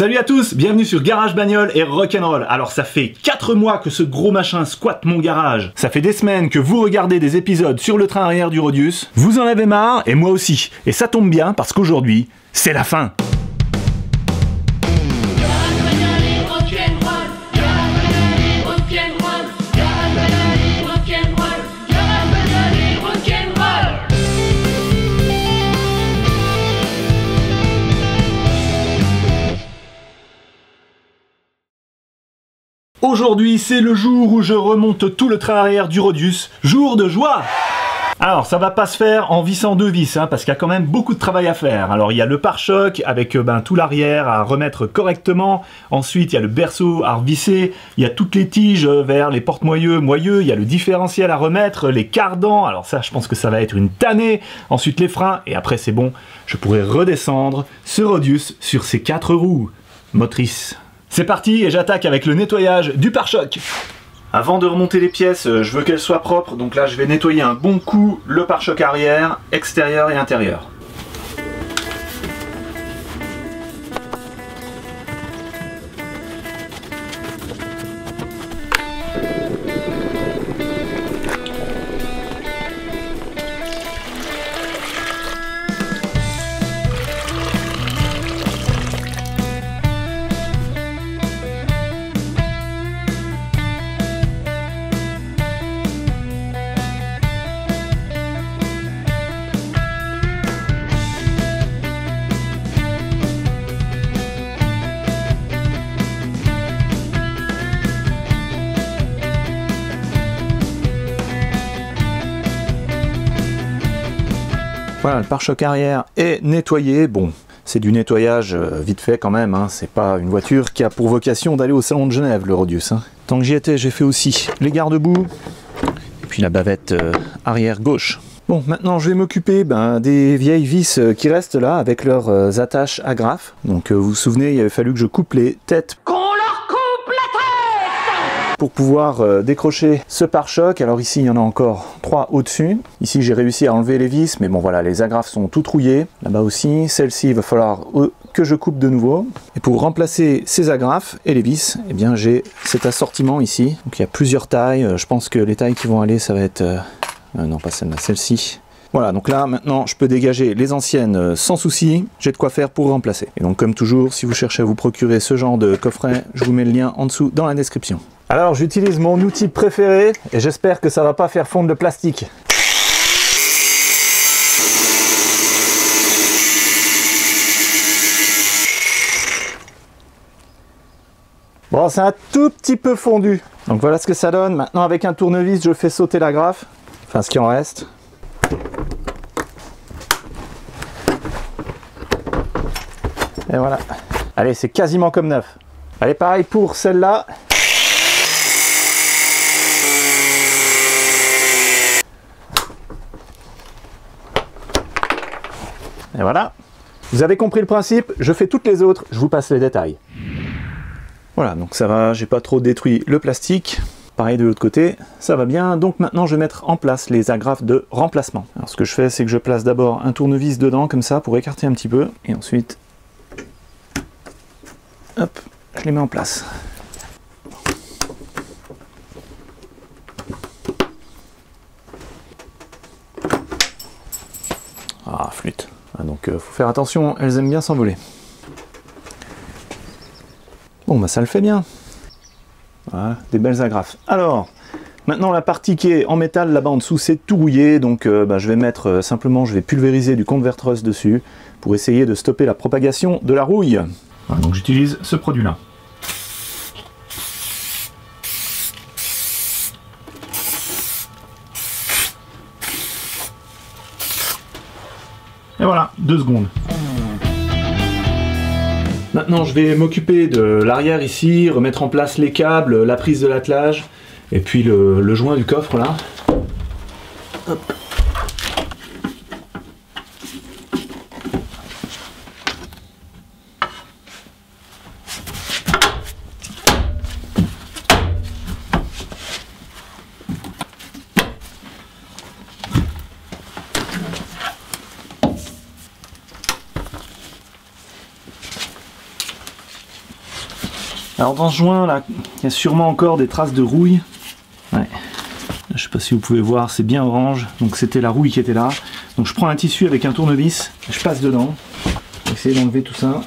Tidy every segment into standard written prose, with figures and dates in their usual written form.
Salut à tous, bienvenue sur Garage Bagnole et Rock'n'Roll. Alors ça fait 4 mois que ce gros machin squatte mon garage. Ça fait des semaines que vous regardez des épisodes sur le train arrière du Rodius. Vous en avez marre et moi aussi. Et ça tombe bien parce qu'aujourd'hui, c'est la fin. Aujourd'hui, c'est le jour où je remonte tout le train arrière du Rodius. Jour de joie! Alors, ça va pas se faire en vissant 2 vis, parce qu'il y a quand même beaucoup de travail à faire. Alors, il y a le pare-choc avec tout l'arrière à remettre correctement. Ensuite, il y a le berceau à revisser. Il y a toutes les tiges vers les porte-moyeux, moyeux. Il y a le différentiel à remettre, les cardans. Alors ça, je pense que ça va être une tannée. Ensuite, les freins. Et après, c'est bon. Je pourrai redescendre ce Rodius sur ses 4 roues motrices. C'est parti et j'attaque avec le nettoyage du pare-choc. Avant de remonter les pièces, je veux qu'elles soient propres, donc là je vais nettoyer un bon coup le pare-choc arrière, extérieur et intérieur. Voilà, le pare-choc arrière est nettoyé. Bon, c'est du nettoyage vite fait quand même, c'est pas une voiture qui a pour vocation d'aller au salon de Genève, le Rodius. Tant que j'y étais, j'ai fait aussi les garde-boue, et puis la bavette arrière gauche. Bon, maintenant je vais m'occuper des vieilles vis qui restent là, avec leurs attaches agrafes. Donc vous vous souvenez, il avait fallu que je coupe les têtes pour pouvoir décrocher ce pare-choc. Alors ici il y en a encore 3 au-dessus. Ici j'ai réussi à enlever les vis, mais bon voilà, les agrafes sont toutes rouillées. Là-bas aussi, celle-ci il va falloir que je coupe de nouveau. Et pour remplacer ces agrafes et les vis, eh bien j'ai cet assortiment ici. Donc il y a plusieurs tailles. Je pense que les tailles qui vont aller, ça va être... non pas celle-là, celle-ci. Voilà, donc là maintenant je peux dégager les anciennes sans souci, j'ai de quoi faire pour remplacer. Et donc comme toujours, si vous cherchez à vous procurer ce genre de coffret, je vous mets le lien en dessous dans la description. Alors j'utilise mon outil préféré et j'espère que ça va pas faire fondre le plastique. Bon, c'est un tout petit peu fondu. Donc voilà ce que ça donne. Maintenant avec un tournevis, je fais sauter l'agrafe, enfin ce qui en reste. Et voilà. Allez, c'est quasiment comme neuf. Allez, pareil pour celle-là. Et voilà. Vous avez compris le principe, je fais toutes les autres, je vous passe les détails. Voilà, donc ça va, j'ai pas trop détruit le plastique. Pareil de l'autre côté, ça va bien. Donc maintenant je vais mettre en place les agrafes de remplacement. Alors ce que je fais, c'est que je place d'abord un tournevis dedans, comme ça, pour écarter un petit peu. Et ensuite, hop, je les mets en place. Ah, flûte. Donc faut faire attention, elles aiment bien s'envoler. Bon bah ça le fait bien. Voilà, des belles agrafes. Alors, maintenant la partie qui est en métal là-bas en dessous, c'est tout rouillé, donc je vais mettre simplement, je vais pulvériser du Convertrust dessus pour essayer de stopper la propagation de la rouille. Voilà, donc j'utilise ce produit-là. Et voilà, 2 secondes. Maintenant, je vais m'occuper de l'arrière ici, remettre en place les câbles, la prise de l'attelage, et puis le joint du coffre là. Hop. Alors dans ce joint là, il y a sûrement encore des traces de rouille. Ouais. Je sais pas si vous pouvez voir, c'est bien orange. Donc c'était la rouille qui était là. Donc je prends un tissu avec un tournevis, je passe dedans. Je vais essayer d'enlever tout ça.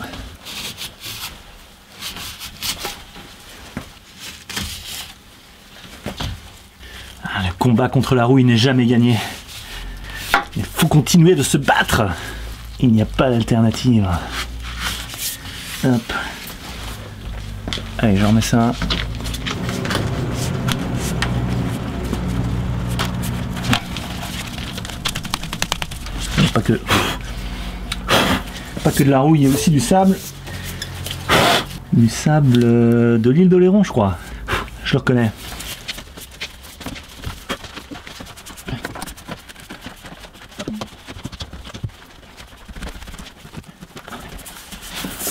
Le combat contre la rouille n'est jamais gagné. Il faut continuer de se battre. Il n'y a pas d'alternative. Hop. Allez, je remets ça. Pas que de la rouille, il y a aussi du sable. Du sable de l'île d'Oléron, je crois. Je le reconnais.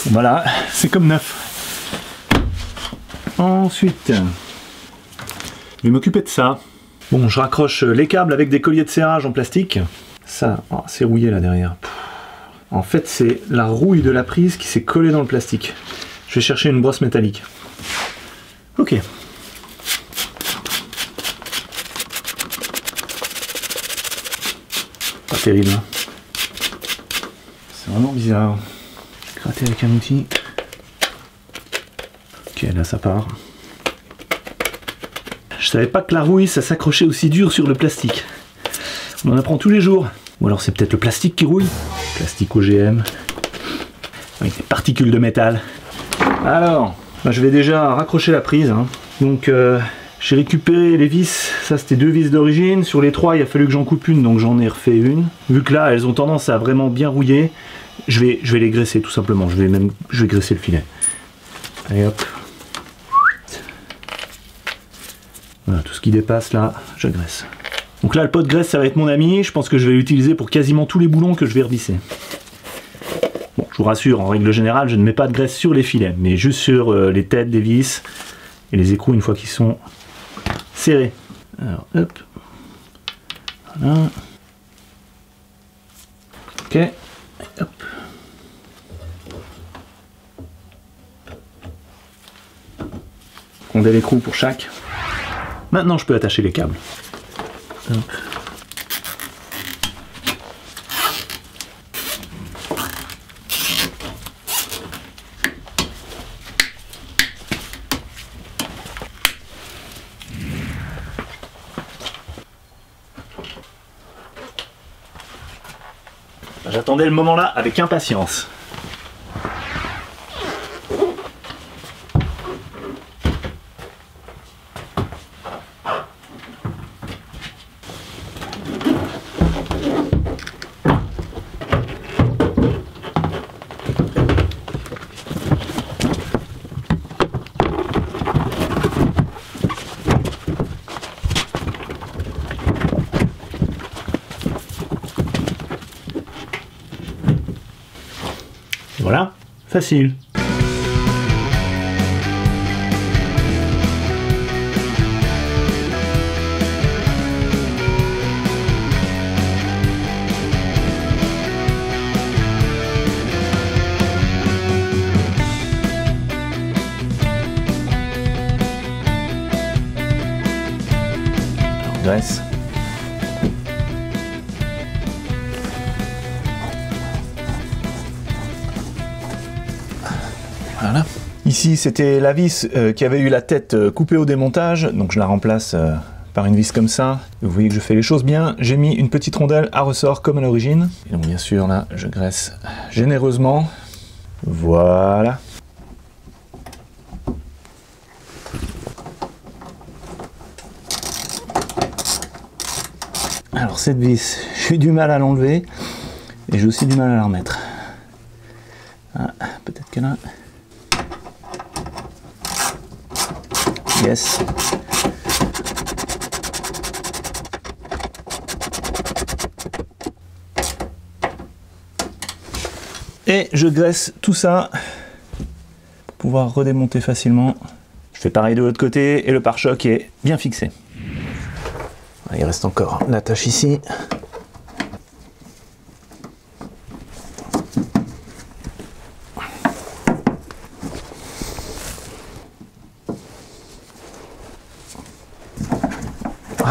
Voilà, c'est comme neuf. Ensuite, je vais m'occuper de ça. Bon, je raccroche les câbles avec des colliers de serrage en plastique. Ça, oh, c'est rouillé là derrière. En fait, c'est la rouille de la prise qui s'est collée dans le plastique. Je vais chercher une brosse métallique. Ok. Pas terrible. Hein. C'est vraiment bizarre. Gratter avec un outil. Ok, là ça part. Je savais pas que la rouille ça s'accrochait aussi dur sur le plastique. On en apprend tous les jours. Ou alors c'est peut-être le plastique qui rouille. Plastique OGM. Avec des particules de métal. Alors, je vais déjà raccrocher la prise. Hein. Donc j'ai récupéré les vis. Ça c'était 2 vis d'origine. Sur les 3 il a fallu que j'en coupe une. Donc j'en ai refait une. Vu que là elles ont tendance à vraiment bien rouiller. Je vais les graisser tout simplement, je vais graisser le filet. Allez hop. Voilà, tout ce qui dépasse là, je graisse. Donc là le pot de graisse ça va être mon ami, je pense que je vais l'utiliser pour quasiment tous les boulons que je vais revisser. Bon, je vous rassure, en règle générale je ne mets pas de graisse sur les filets, mais juste sur les têtes des vis et les écrous une fois qu'ils sont serrés. Alors hop. Voilà. Ok. Hop. Condé l'écrou pour chaque. Maintenant je peux attacher les câbles. Hop. J'attendais le moment là avec impatience. Voilà, facile. Alors, graisse. Voilà. Ici c'était la vis qui avait eu la tête coupée au démontage, donc je la remplace par une vis comme ça. Vous voyez que je fais les choses bien. J'ai mis une petite rondelle à ressort comme à l'origine. Et donc bien sûr là je graisse généreusement. Voilà. Alors cette vis, j'ai du mal à l'enlever et j'ai aussi du mal à la remettre. Ah, peut-être que là... Yes. Et je graisse tout ça pour pouvoir redémonter facilement. Je fais pareil de l'autre côté et le pare-choc est bien fixé. Il reste encore l'attache ici.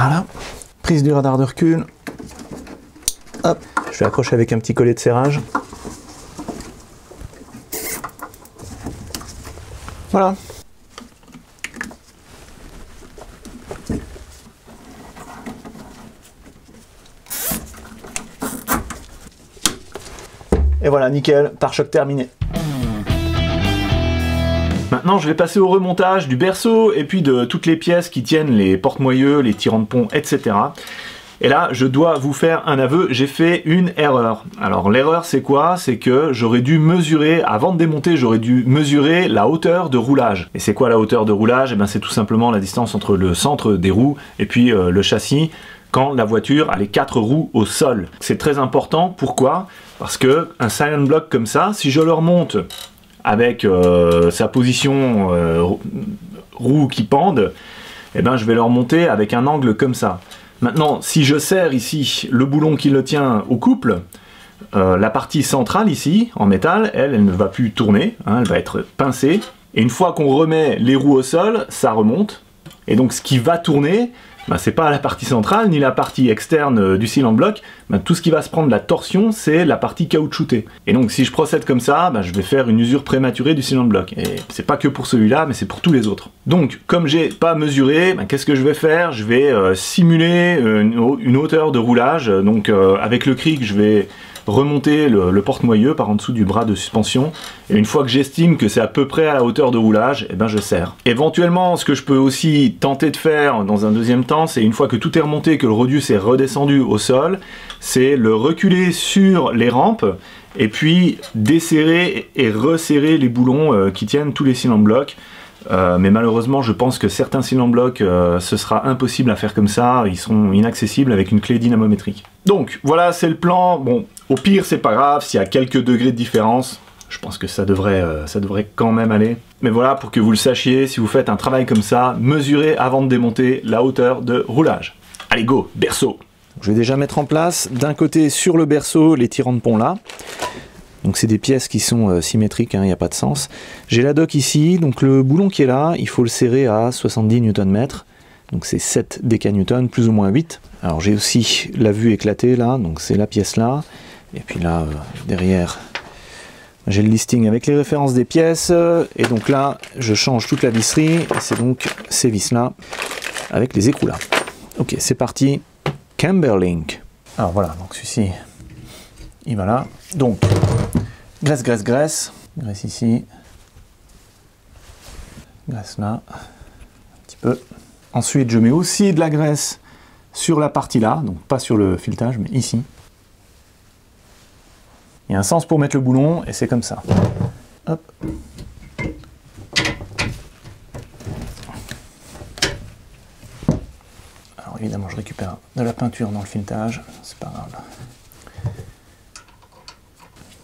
Voilà, prise du radar de recul. Hop, je vais accrocher avec un petit collet de serrage. Voilà. Et voilà, nickel, pare-choc terminé. Maintenant, je vais passer au remontage du berceau et puis de toutes les pièces qui tiennent les porte-moyeux, les tirants de pont, etc. Et là, je dois vous faire un aveu, j'ai fait une erreur. Alors l'erreur c'est quoi? C'est que j'aurais dû mesurer, avant de démonter, j'aurais dû mesurer la hauteur de roulage. Et c'est quoi la hauteur de roulage? Eh bien c'est tout simplement la distance entre le centre des roues et puis le châssis quand la voiture a les 4 roues au sol. C'est très important, pourquoi? Parce que un silent block comme ça, si je le remonte avec sa position roue qui pendent, eh ben je vais le remonter avec un angle comme ça. Maintenant, si je serre ici le boulon qui le tient au couple, la partie centrale ici, en métal, elle ne va plus tourner, hein, elle va être pincée. Et une fois qu'on remet les roues au sol, ça remonte. Et donc ce qui va tourner, ben, c'est pas la partie centrale, ni la partie externe du silent block. Ben, tout ce qui va se prendre la torsion, c'est la partie caoutchoutée. Et donc si je procède comme ça, ben, je vais faire une usure prématurée du silent block. Et c'est pas que pour celui-là, mais c'est pour tous les autres. Donc, comme j'ai pas mesuré, ben, qu'est-ce que je vais faire? Je vais simuler une hauteur de roulage. Donc avec le cric, je vais remonter le porte-moyeu par en dessous du bras de suspension, et une fois que j'estime que c'est à peu près à la hauteur de roulage, et ben je serre. Éventuellement, ce que je peux aussi tenter de faire dans un deuxième temps, c'est une fois que tout est remonté, que le radius est redescendu au sol, c'est le reculer sur les rampes et puis desserrer et resserrer les boulons qui tiennent tous les silent blocs. Mais malheureusement, je pense que certains silent blocs, ce sera impossible à faire comme ça, ils sont inaccessibles avec une clé dynamométrique. Donc voilà, c'est le plan. Bon, au pire, c'est pas grave s'il y a quelques degrés de différence. Je pense que ça devrait quand même aller. Mais voilà, pour que vous le sachiez, si vous faites un travail comme ça, mesurez avant de démonter la hauteur de roulage. Allez, go, berceau. Je vais déjà mettre en place, d'un côté sur le berceau, les tirants de pont là. Donc c'est des pièces qui sont symétriques, il n'y a pas de sens. J'ai la dock ici, donc le boulon qui est là, il faut le serrer à 70 Nm. Donc c'est 7 décanewtons, plus ou moins 8. Alors j'ai aussi la vue éclatée là, donc c'est la pièce là. Et puis là, derrière, j'ai le listing avec les références des pièces. Et donc là, je change toute la visserie. Et c'est donc ces vis là, avec les écrous là. Ok, c'est parti. Camberlink. Alors voilà, donc celui-ci, il va là. Donc, graisse, graisse, graisse. Graisse ici. Graisse là. Un petit peu. Ensuite, je mets aussi de la graisse sur la partie là. Donc, pas sur le filetage, mais ici. Il y a un sens pour mettre le boulon, et c'est comme ça. Hop. Alors, évidemment, je récupère de la peinture dans le filetage. C'est pas grave.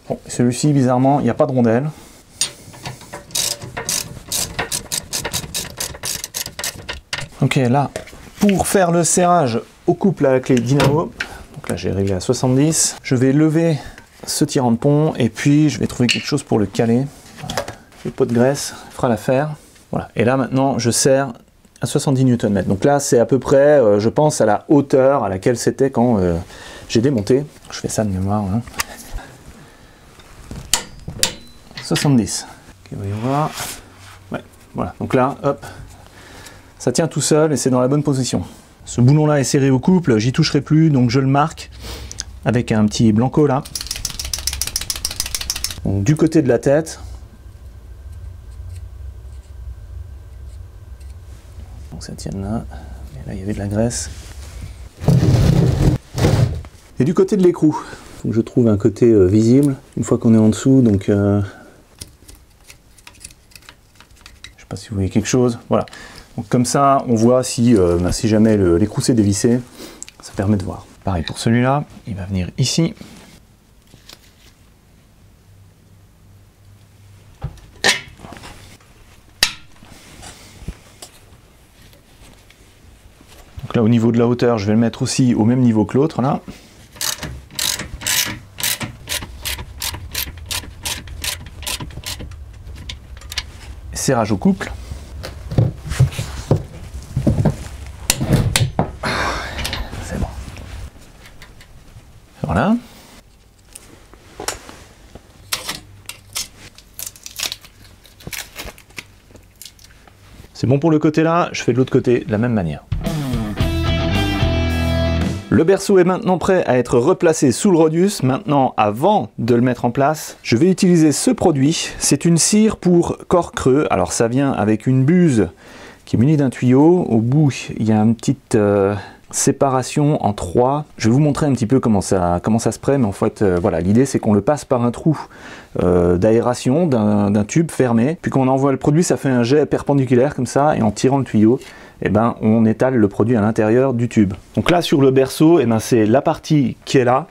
Bon, celui-ci, bizarrement, il n'y a pas de rondelle. Ok, là, pour faire le serrage au couple à la clé dynamo, donc là j'ai réglé à 70, je vais lever ce tirant de pont et puis je vais trouver quelque chose pour le caler. Le pot de graisse fera l'affaire. Voilà, et là maintenant je serre à 70 Nm. Donc là c'est à peu près, je pense, à la hauteur à laquelle c'était quand j'ai démonté. Je fais ça de mémoire. Hein. 70. Ok, voyons voir. Ouais, voilà. Donc là, hop, ça tient tout seul et c'est dans la bonne position. Ce boulon-là est serré au couple, j'y toucherai plus, donc je le marque avec un petit blanco là. Donc du côté de la tête. Donc ça tient là. Et là, il y avait de la graisse. Et du côté de l'écrou, donc je trouve un côté visible une fois qu'on est en dessous, donc je sais pas si vous voyez quelque chose, voilà. Donc comme ça, on voit si, si jamais l'écrou s'est dévissé, ça permet de voir. Pareil pour celui-là, il va venir ici. Donc là, au niveau de la hauteur, je vais le mettre aussi au même niveau que l'autre, là. Serrage au couple. C'est bon pour le côté là, je fais de l'autre côté de la même manière. Le berceau est maintenant prêt à être replacé sous le Rhodius. Maintenant, avant de le mettre en place, je vais utiliser ce produit. C'est une cire pour corps creux. Alors ça vient avec une buse qui est munie d'un tuyau. Au bout, il y a une petite séparation en 3. Je vais vous montrer un petit peu comment ça se prête, mais en fait, voilà, l'idée c'est qu'on le passe par un trou d'aération d'un tube fermé. Puis quand on envoie le produit, ça fait un jet perpendiculaire comme ça, et en tirant le tuyau, eh ben, on étale le produit à l'intérieur du tube. Donc là sur le berceau, eh ben, c'est la partie qui est là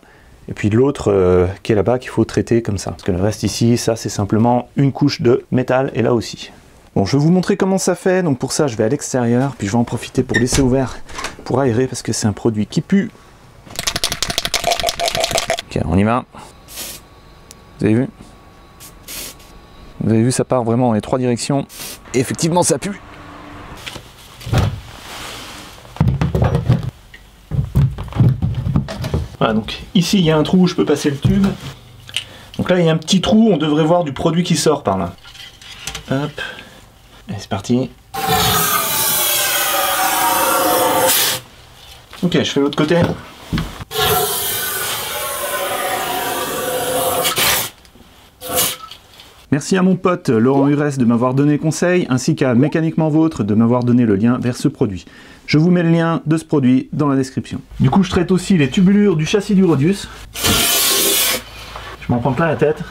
et puis l'autre qui est là-bas qu'il faut traiter comme ça. Parce que le reste ici, ça c'est simplement une couche de métal, et là aussi. Bon, je vais vous montrer comment ça fait. Donc pour ça, je vais à l'extérieur, puis je vais en profiter pour laisser ouvert pour aérer parce que c'est un produit qui pue. Ok, on y va. Vous avez vu? Vous avez vu, ça part vraiment dans les 3 directions. Et effectivement, ça pue. Voilà, donc ici il y a un trou où je peux passer le tube. Donc là il y a un petit trou, on devrait voir du produit qui sort par là. Hop, et c'est parti. Ok, je fais l'autre côté. Merci à mon pote Laurent Hurès de m'avoir donné conseil, ainsi qu'à Mécaniquement Vôtre de m'avoir donné le lien vers ce produit. Je vous mets le lien de ce produit dans la description. Du coup, je traite aussi les tubulures du châssis du Rhodius. Je m'en prends plein la tête.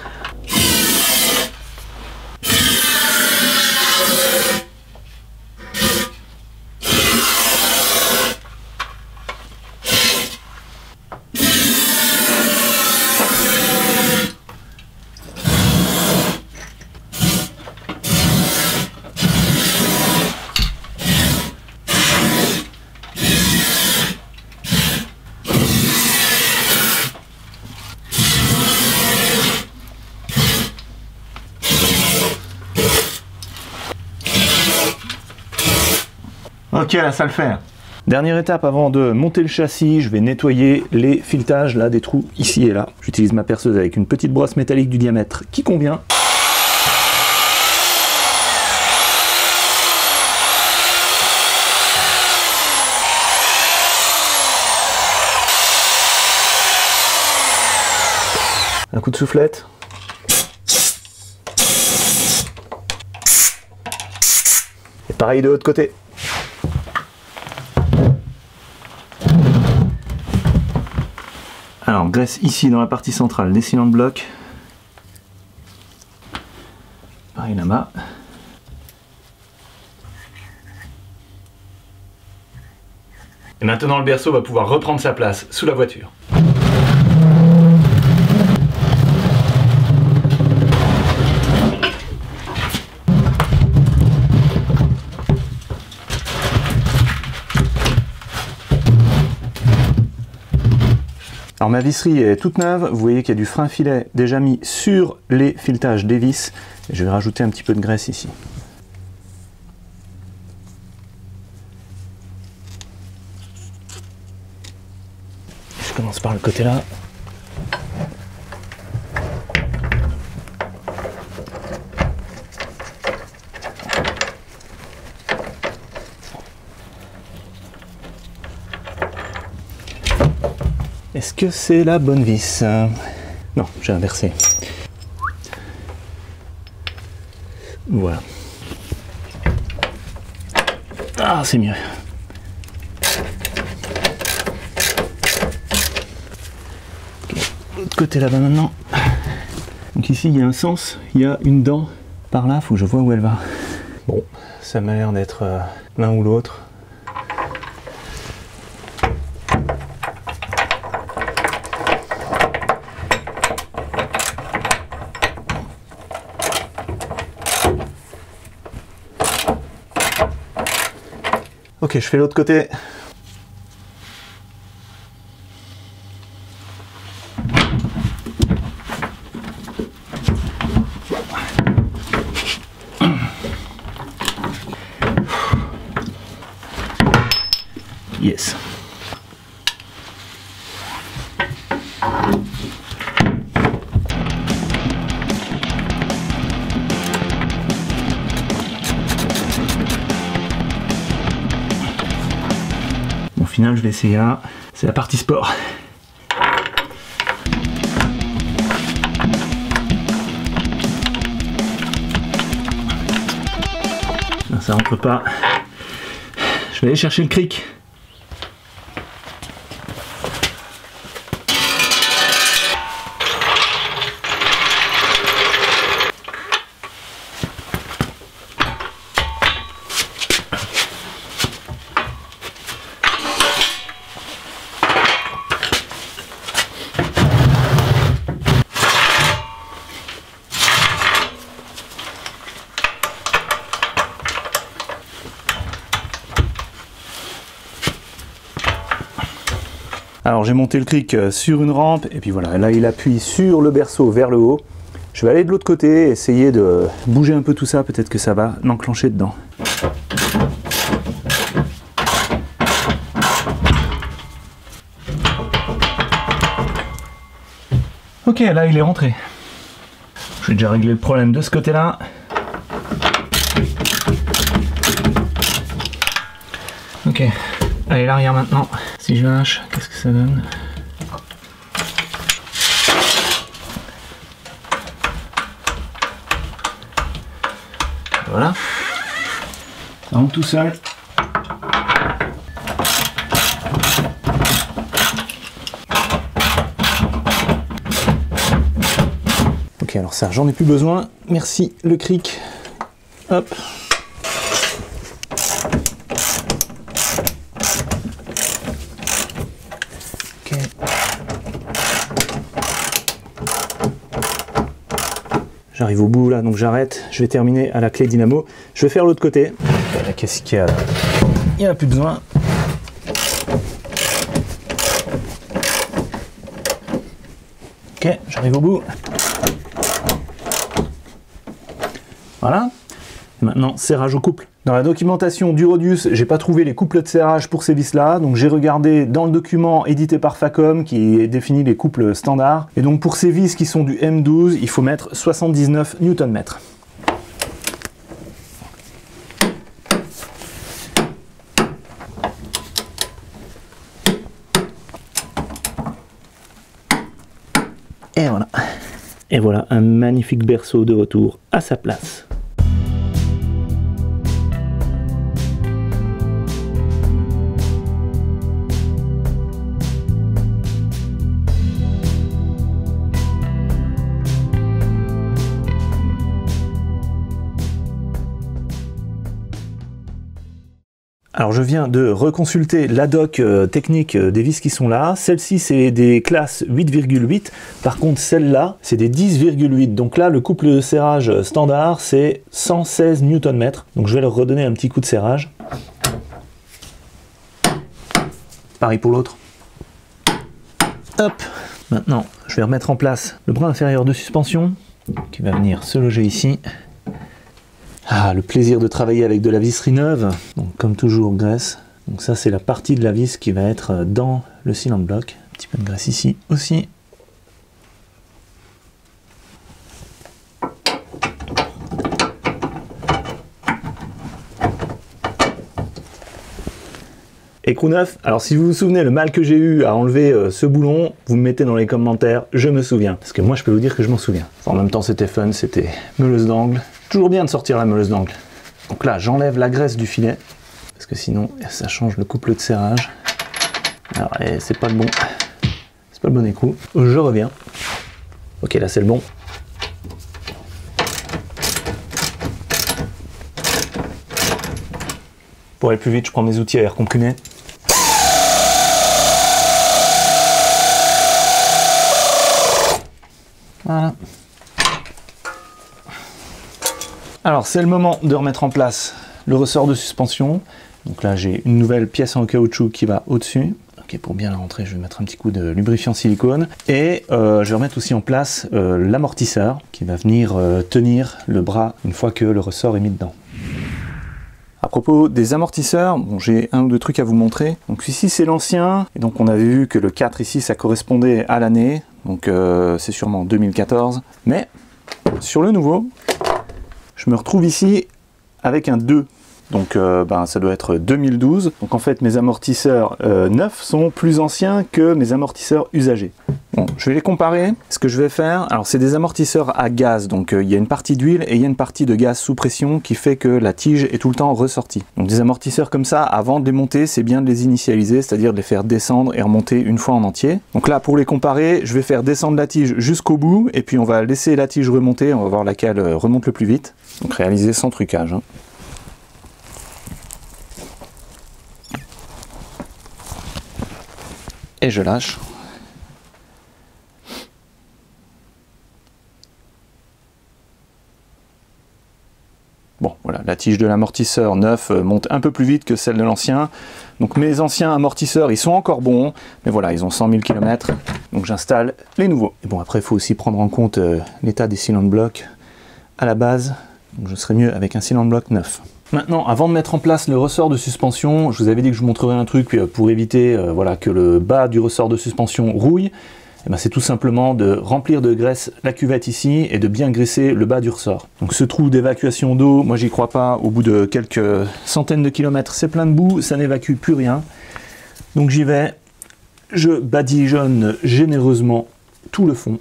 Ok, là ça le fait. Dernière étape avant de monter le châssis, je vais nettoyer les filetages là des trous ici et là. J'utilise ma perceuse avec une petite brosse métallique du diamètre qui convient. Un coup de soufflette. Et pareil de l'autre côté. Alors, graisse ici dans la partie centrale des cylindres blocs. Pareil là-bas. Et maintenant, le berceau va pouvoir reprendre sa place sous la voiture. Alors ma visserie est toute neuve, vous voyez qu'il y a du frein filet déjà mis sur les filetages des vis. Et je vais rajouter un petit peu de graisse ici. Je commence par le côté là. Est-ce que c'est la bonne vis? Non, j'ai inversé. Voilà. Ah, c'est mieux. Okay. L'autre côté là-bas maintenant. Donc ici, il y a un sens, il y a une dent par là, faut que je vois où elle va. Bon, ça m'a l'air d'être l'un ou l'autre. Ok, je fais l'autre côté. Yes. final je vais essayer un, c'est la partie sport. Ça rentre pas. Je vais aller chercher le cric. Alors j'ai monté le cric sur une rampe et puis voilà, là il appuie sur le berceau vers le haut. Je vais aller de l'autre côté, essayer de bouger un peu tout ça, peut-être que ça va l'enclencher dedans. Ok, là il est rentré. Je vais déjà régler le problème de ce côté-là. Ok, allez l'arrière maintenant. Si je lâche, qu'est-ce que ça donne? Voilà. Ça rentre tout seul. Ok, alors ça, j'en ai plus besoin. Merci le cric. Hop. J'arrive au bout là, donc j'arrête. Je vais terminer à la clé dynamo. Je vais faire l'autre côté. Qu'est-ce qu'il y a là? Il n'y en a plus besoin. Ok, j'arrive au bout. Voilà. Et maintenant, serrage au couple. Dans la documentation du Rodius, j'ai pas trouvé les couples de serrage pour ces vis là, donc j'ai regardé dans le document édité par Facom qui définit les couples standards. Et donc pour ces vis qui sont du M12, il faut mettre 79 Nm. Et voilà. Et voilà un magnifique berceau de retour à sa place. Alors je viens de reconsulter la doc technique des vis qui sont là. Celle-ci c'est des classes 8,8. Par contre celle-là c'est des 10,8. Donc là le couple de serrage standard c'est 116 Nm. Donc je vais leur redonner un petit coup de serrage. Pareil pour l'autre. Hop. Maintenant je vais remettre en place le bras inférieur de suspension qui va venir se loger ici. Ah, le plaisir de travailler avec de la visserie neuve, donc comme toujours graisse. Donc ça c'est la partie de la vis qui va être dans le cylinder block. Un petit peu de graisse ici aussi. Écrou neuf. Alors si vous vous souvenez le mal que j'ai eu à enlever ce boulon, vous me mettez dans les commentaires, je me souviens. Parce que moi je peux vous dire que je m'en souviens. En même temps c'était fun, c'était meuleuse d'angle. Toujours bien de sortir la meuleuse d'angle. Donc là j'enlève la graisse du filet. Parce que sinon ça change le couple de serrage. Alors c'est pas le bon. C'est pas le bon écrou. Je reviens. Ok là c'est le bon. Pour aller plus vite je prends mes outils à air comprimé. Voilà. Alors c'est le moment de remettre en place le ressort de suspension. Donc là j'ai une nouvelle pièce en caoutchouc qui va au-dessus. Ok, pour bien la rentrer je vais mettre un petit coup de lubrifiant silicone. Et je vais remettre aussi en place l'amortisseur qui va venir tenir le bras une fois que le ressort est mis dedans. À propos des amortisseurs, bon, j'ai un ou deux trucs à vous montrer. Donc ici c'est l'ancien, et donc on avait vu que le 4 ici ça correspondait à l'année, donc c'est sûrement 2014. Mais sur le nouveau, je me retrouve ici avec un 2. donc ça doit être 2012. Donc en fait mes amortisseurs neufs sont plus anciens que mes amortisseurs usagés. Bon, je vais les comparer. Ce que je vais faire, alors c'est des amortisseurs à gaz, donc il y a une partie d'huile et il y a une partie de gaz sous pression qui fait que la tige est tout le temps ressortie. Donc des amortisseurs comme ça, avant de les monter, c'est bien de les initialiser, c'est-à-dire de les faire descendre et remonter une fois en entier. Donc là, pour les comparer, je vais faire descendre la tige jusqu'au bout et puis on va laisser la tige remonter, on va voir laquelle remonte le plus vite. Donc réaliser sans trucage, hein. Et je lâche. Bon, voilà, la tige de l'amortisseur neuf monte un peu plus vite que celle de l'ancien. Donc mes anciens amortisseurs, ils sont encore bons, mais voilà, ils ont 100 000 km. Donc j'installe les nouveaux. Et bon, après, il faut aussi prendre en compte l'état des cylindres blocs à la base. Donc je serais mieux avec un cylindre bloc neuf. Maintenant, avant de mettre en place le ressort de suspension, je vous avais dit que je vous montrerai un truc pour éviter voilà, que le bas du ressort de suspension rouille. C'est tout simplement de remplir de graisse la cuvette ici et de bien graisser le bas du ressort. Donc ce trou d'évacuation d'eau, moi j'y crois pas, au bout de quelques centaines de kilomètres, c'est plein de boue, ça n'évacue plus rien. Donc j'y vais, je badigeonne généreusement tout le fond.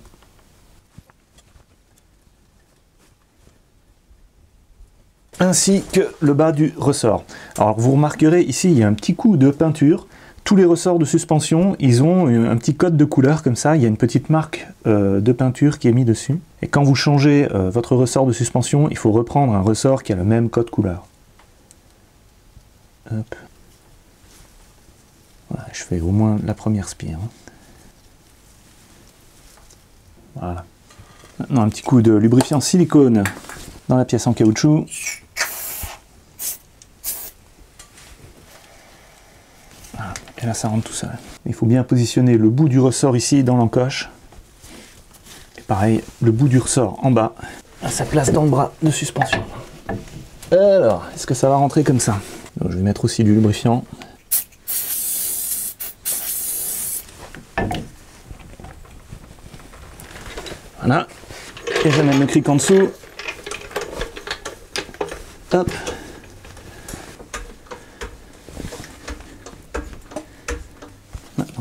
Ainsi que le bas du ressort. Alors vous remarquerez ici, il y a un petit coup de peinture. Tous les ressorts de suspension, ils ont un petit code de couleur comme ça, il y a une petite marque de peinture qui est mise dessus. Et quand vous changez votre ressort de suspension, il faut reprendre un ressort qui a le même code couleur. Hop. Voilà, je fais au moins la première spire. Voilà. Maintenant un petit coup de lubrifiant silicone dans la pièce en caoutchouc. Et là ça rentre tout seul. Il faut bien positionner le bout du ressort ici dans l'encoche. Et pareil, le bout du ressort en bas, à sa place dans le bras de suspension. Alors, est-ce que ça va rentrer comme ça? Donc, je vais mettre aussi du lubrifiant. Voilà. Et je vais mettre le cric en dessous. Hop.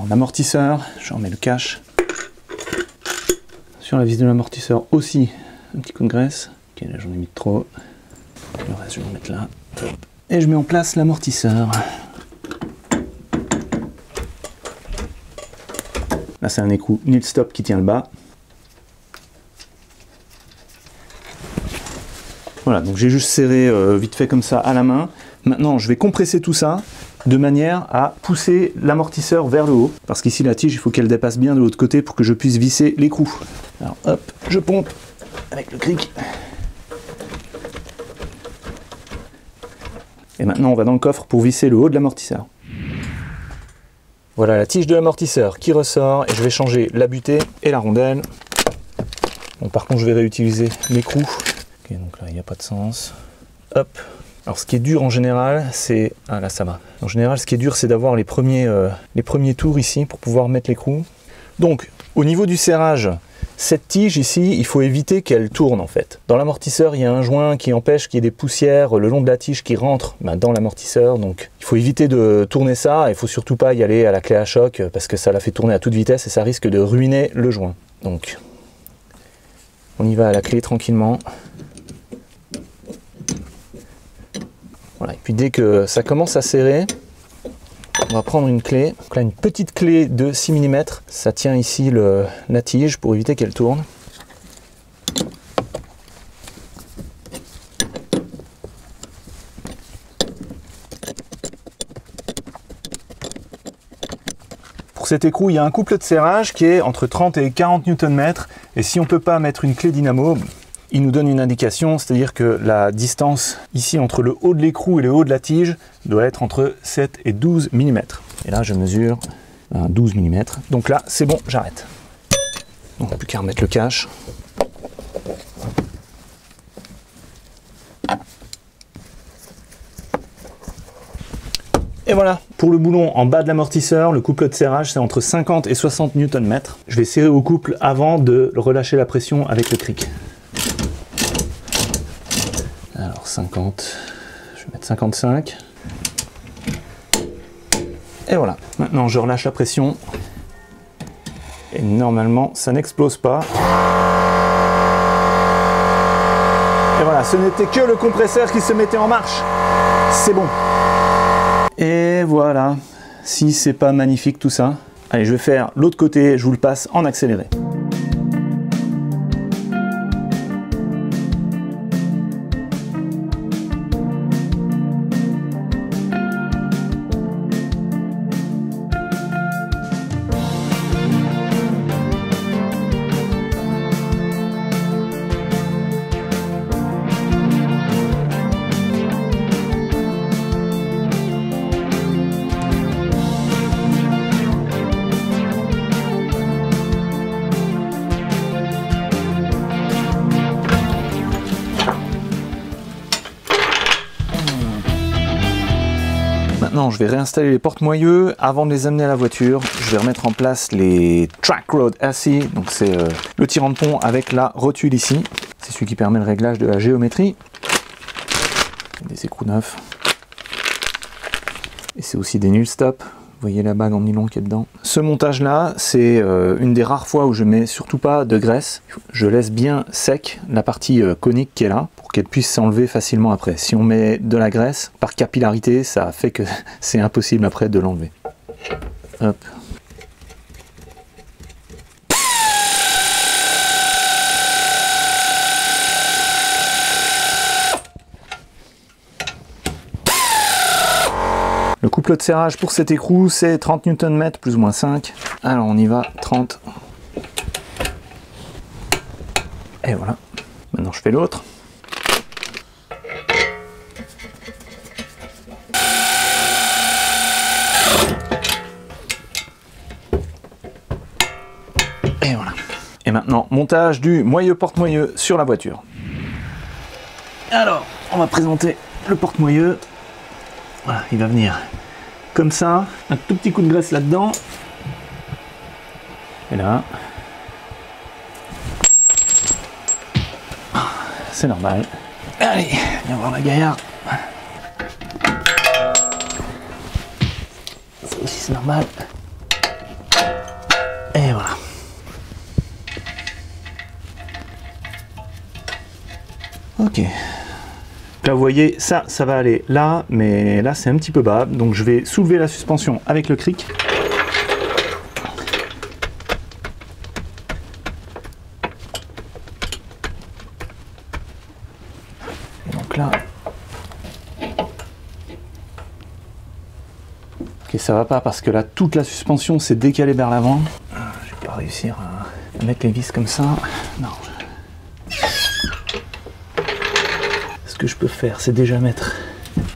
L'amortisseur, je remets le cache. Sur la vis de l'amortisseur aussi, un petit coup de graisse. Ok, là j'en ai mis trop. Le reste je vais le mettre là. Et je mets en place l'amortisseur. Là c'est un écrou nil stop qui tient le bas. Voilà, donc j'ai juste serré vite fait comme ça à la main. Maintenant je vais compresser tout ça de manière à pousser l'amortisseur vers le haut. Parce qu'ici la tige, il faut qu'elle dépasse bien de l'autre côté pour que je puisse visser l'écrou. Alors hop, je pompe avec le cric. Et maintenant on va dans le coffre pour visser le haut de l'amortisseur. Voilà la tige de l'amortisseur qui ressort et je vais changer la butée et la rondelle. Bon, par contre je vais réutiliser l'écrou. Ok, donc là il n'y a pas de sens. Hop. Alors ce qui est dur en général, c'est... Ah là ça va. En général ce qui est dur c'est d'avoir les premiers tours ici pour pouvoir mettre l'écrou. Donc au niveau du serrage, cette tige ici, il faut éviter qu'elle tourne en fait. Dans l'amortisseur, il y a un joint qui empêche qu'il y ait des poussières le long de la tige qui rentrent dans l'amortisseur. Donc il faut éviter de tourner ça. Il ne faut surtout pas y aller à la clé à choc parce que ça la fait tourner à toute vitesse et ça risque de ruiner le joint. Donc on y va à la clé tranquillement. Voilà. Et puis dès que ça commence à serrer, on va prendre une clé. Donc là, une petite clé de 6 mm. Ça tient ici la tige pour éviter qu'elle tourne. Pour cet écrou, il y a un couple de serrage qui est entre 30 et 40 Nm. Et si on ne peut pas mettre une clé dynamo, il nous donne une indication, c'est-à-dire que la distance ici entre le haut de l'écrou et le haut de la tige doit être entre 7 et 12 mm. Et là, je mesure 12 mm. Donc là, c'est bon, j'arrête. Donc, plus qu'à remettre le cache. Et voilà, pour le boulon en bas de l'amortisseur, le couple de serrage, c'est entre 50 et 60 Nm. Je vais serrer au couple avant de relâcher la pression avec le cric. Alors 50, Je vais mettre 55. Et voilà. Maintenant, je relâche la pression. Et normalement, ça n'explose pas. Et voilà, ce n'était que le compresseur qui se mettait en marche. C'est bon. Et voilà. Si c'est pas magnifique tout ça. Allez, je vais faire l'autre côté, je vous le passe en accéléré. Maintenant, je vais réinstaller les porte-moyeux. Avant de les amener à la voiture, je vais remettre en place les Track Road Assy. Donc c'est le tirant de pont avec la rotule ici. C'est celui qui permet le réglage de la géométrie. Des écrous neufs. Et c'est aussi des null stop. Vous voyez la bague en nylon qui est dedans. Ce montage-là, c'est une des rares fois où je mets surtout pas de graisse. Je laisse bien sec la partie conique qui est là, pour qu'elle puisse s'enlever facilement après. Si on met de la graisse, par capillarité, ça fait que c'est impossible après de l'enlever. Hop. Le couple de serrage pour cet écrou, c'est 30 Nm plus ou moins 5. Alors on y va, 30. Et voilà. Maintenant je fais l'autre. Et voilà. Et maintenant, montage du moyeu porte-moyeu sur la voiture. Alors, on va présenter le porte-moyeu. Voilà, il va venir comme ça, un tout petit coup de graisse là-dedans. Et là. C'est normal. Allez, viens voir la gaillarde. Ça aussi c'est normal. Et voilà. Ok. Là vous voyez, ça va aller là, mais là c'est un petit peu bas, donc je vais soulever la suspension avec le cric. Et donc là... Ok, ça va pas parce que là toute la suspension s'est décalée vers l'avant. Je vais pas réussir à mettre les vis comme ça. Non. Ce que je peux faire, c'est déjà mettre...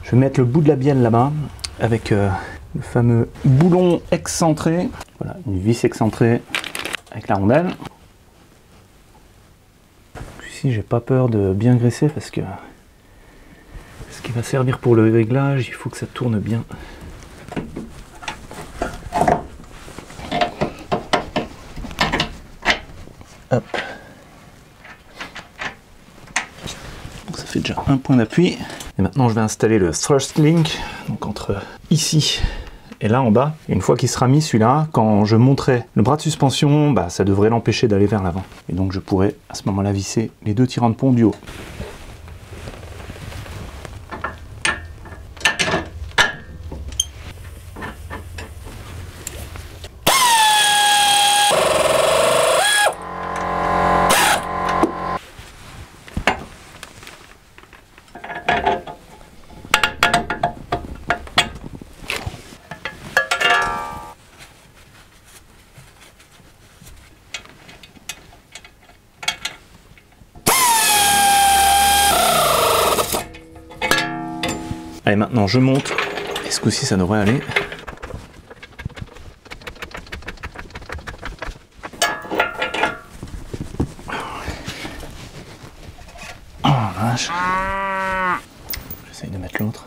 Je vais mettre le bout de la bielle là-bas, avec le fameux boulon excentré. Voilà, une vis excentrée avec la rondelle. Ici, j'ai pas peur de bien graisser parce que ce qui va servir pour le réglage, il faut que ça tourne bien. Hop. Ça fait déjà un point d'appui. Et maintenant je vais installer le thrust link, donc entre ici et là en bas. Et une fois qu'il sera mis celui-là, quand je monterai le bras de suspension, bah, ça devrait l'empêcher d'aller vers l'avant. Et donc je pourrai à ce moment-là visser les deux tirants de pont du haut. Allez, maintenant je monte, et ce coup-ci ça devrait aller. Oh la vache. J'essaye de mettre l'autre.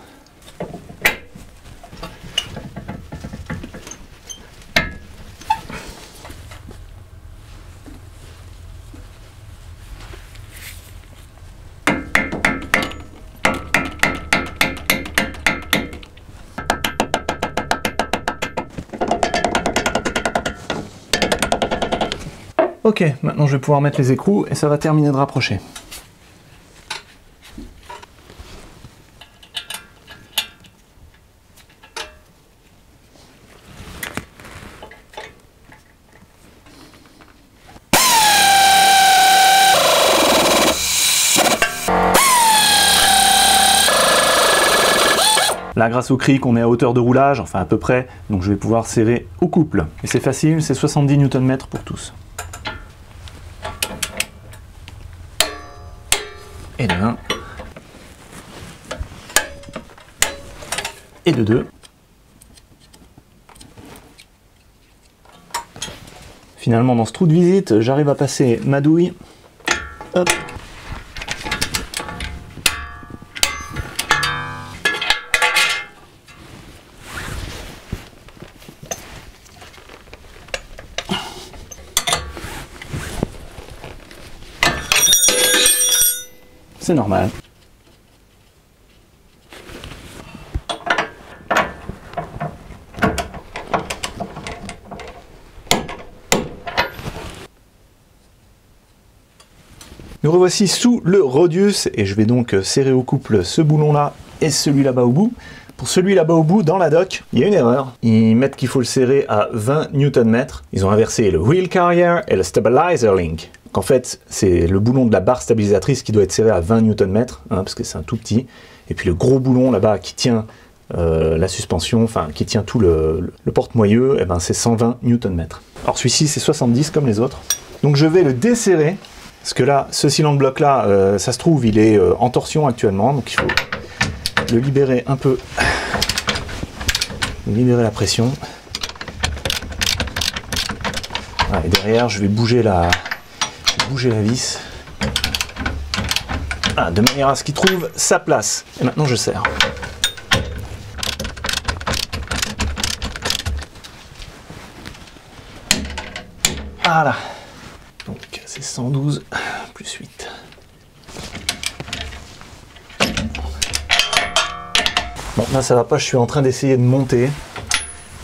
Ok, maintenant je vais pouvoir mettre les écrous et ça va terminer de rapprocher. Là, grâce au cric, on est à hauteur de roulage, enfin à peu près, donc je vais pouvoir serrer au couple. Et c'est facile, c'est 70 Nm pour tous. Et de 1. Et de 2. Finalement, dans ce trou de visite, j'arrive à passer ma douille. Hop. C'est normal. Nous revoici sous le Rodius et je vais donc serrer au couple ce boulon là et celui là-bas au bout. Pour celui là-bas au bout, dans la dock, il y a une erreur. Ils mettent qu'il faut le serrer à 20 Nm. Ils ont inversé le Wheel Carrier et le Stabilizer Link. Donc en fait, c'est le boulon de la barre stabilisatrice qui doit être serré à 20 Nm, hein, parce que c'est un tout petit. Et puis le gros boulon là-bas qui tient la suspension, enfin qui tient tout le porte-moyeu, eh ben, c'est 120 Nm. Alors celui-ci, c'est 70 comme les autres. Donc je vais le desserrer, parce que là, ce cylinder bloc là, ça se trouve, il est en torsion actuellement, donc il faut le libérer un peu, libérer la pression. Voilà, et derrière, je vais bouger la vis, voilà, de manière à ce qu'il trouve sa place. Et maintenant, je serre. Voilà. Donc, c'est 112 plus 8. Bon, là ça va pas, je suis en train d'essayer de monter.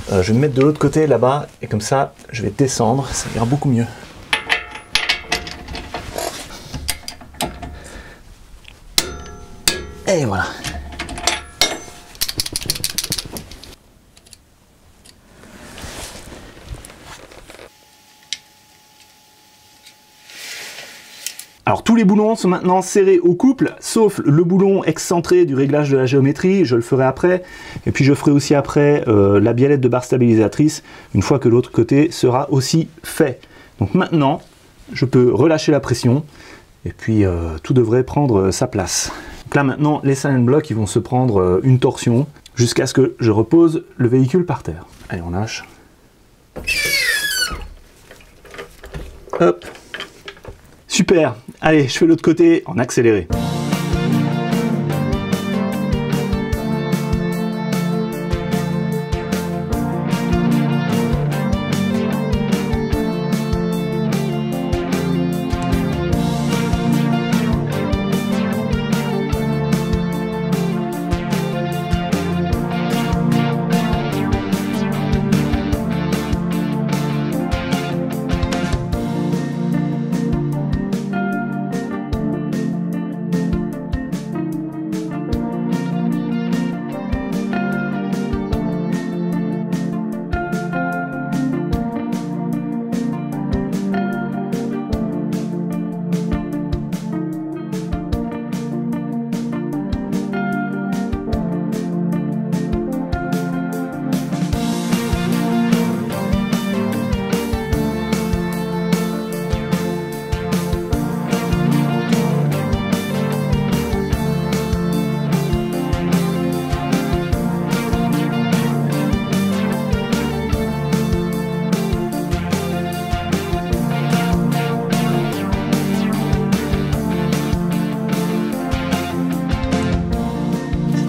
Je vais me mettre de l'autre côté là-bas et comme ça je vais descendre, ça ira beaucoup mieux. Et voilà. Alors tous les boulons sont maintenant serrés au couple, sauf le boulon excentré du réglage de la géométrie, je le ferai après. Et puis je ferai aussi après la biellette de barre stabilisatrice, une fois que l'autre côté sera aussi fait. Donc maintenant, je peux relâcher la pression, et puis tout devrait prendre sa place. Donc là maintenant, les silent blocks ils vont se prendre une torsion, jusqu'à ce que je repose le véhicule par terre. Allez, on lâche. Hop. Super, allez, je fais l'autre côté en accéléré.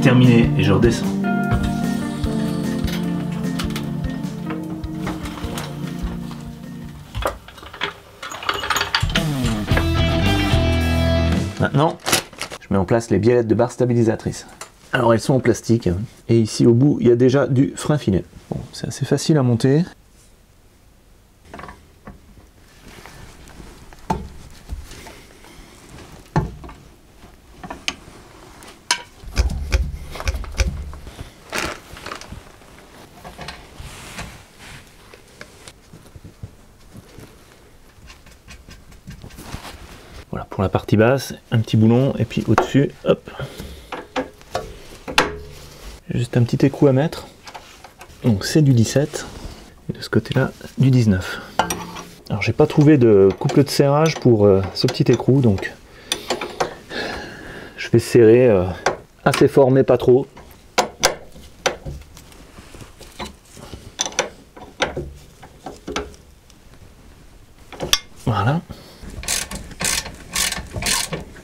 Terminé et je redescends. Maintenant, je mets en place les biellettes de barre stabilisatrice. Alors elles sont en plastique et ici au bout il y a déjà du frein filet. Bon, c'est assez facile à monter. pour la partie basse, un petit boulon, et puis au-dessus, hop. Juste un petit écrou à mettre. Donc c'est du 17, et de ce côté-là, du 19. Alors j'ai pas trouvé de couple de serrage pour ce petit écrou, donc je vais serrer assez fort mais pas trop. Voilà.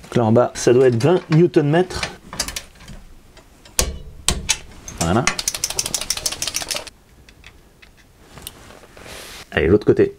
Donc là en bas, ça doit être 20 Nm. Voilà. Allez, l'autre côté.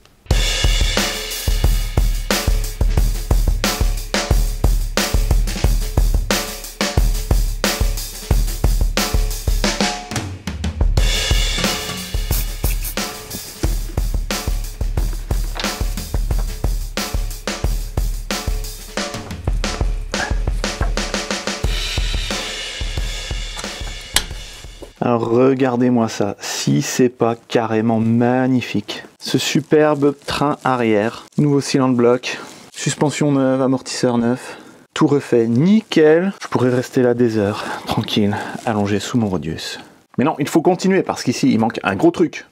Alors regardez-moi ça, si c'est pas carrément magnifique. Ce superbe train arrière, nouveau cylindre bloc, suspension neuve, amortisseur neuf, tout refait nickel. Je pourrais rester là des heures, tranquille, allongé sous mon Rodius. Mais non, il faut continuer parce qu'ici il manque un gros truc.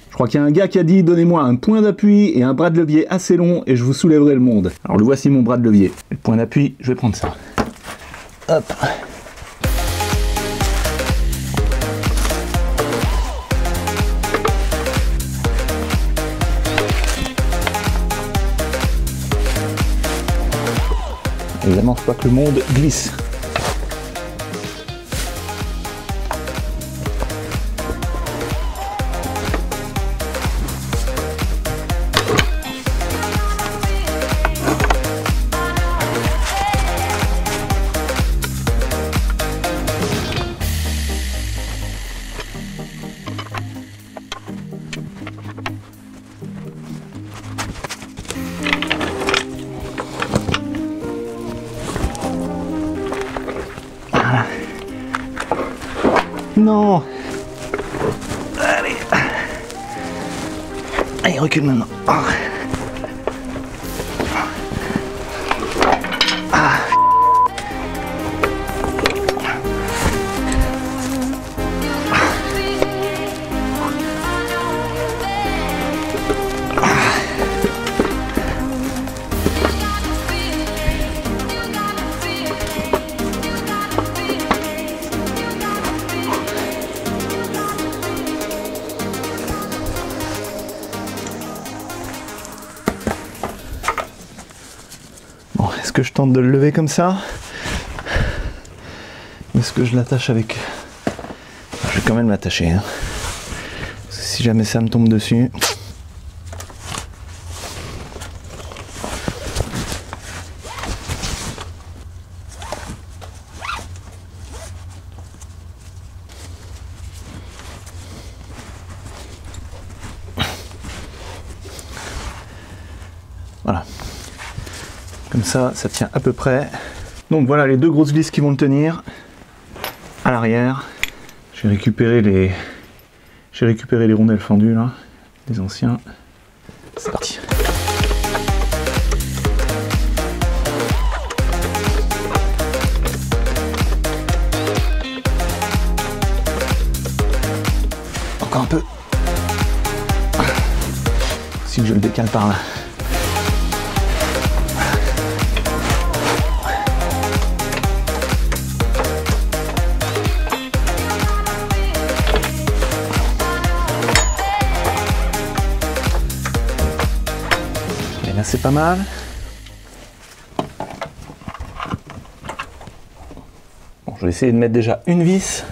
Je crois qu'il y a un gars qui a dit « Donnez-moi un point d'appui et un bras de levier assez long et je vous soulèverai le monde ». Alors le voici mon bras de levier. Le point d'appui, je vais prendre ça. Hop. Évidemment, faut pas que le monde glisse. Non. Allez. Allez, recule maintenant. Ah. Ah. Est-ce que je tente de le lever comme ça? Ou est-ce que je l'attache avec... Je vais quand même l'attacher. Hein. Parce que si jamais ça me tombe dessus... Voilà. Comme ça tient à peu près. Donc voilà les deux grosses vis qui vont le tenir. À l'arrière, j'ai récupéré les rondelles fendues là, les anciens. C'est parti. Encore un peu. Si je le décale par là. Et là c'est pas mal. vais essayer de mettre déjà une vis.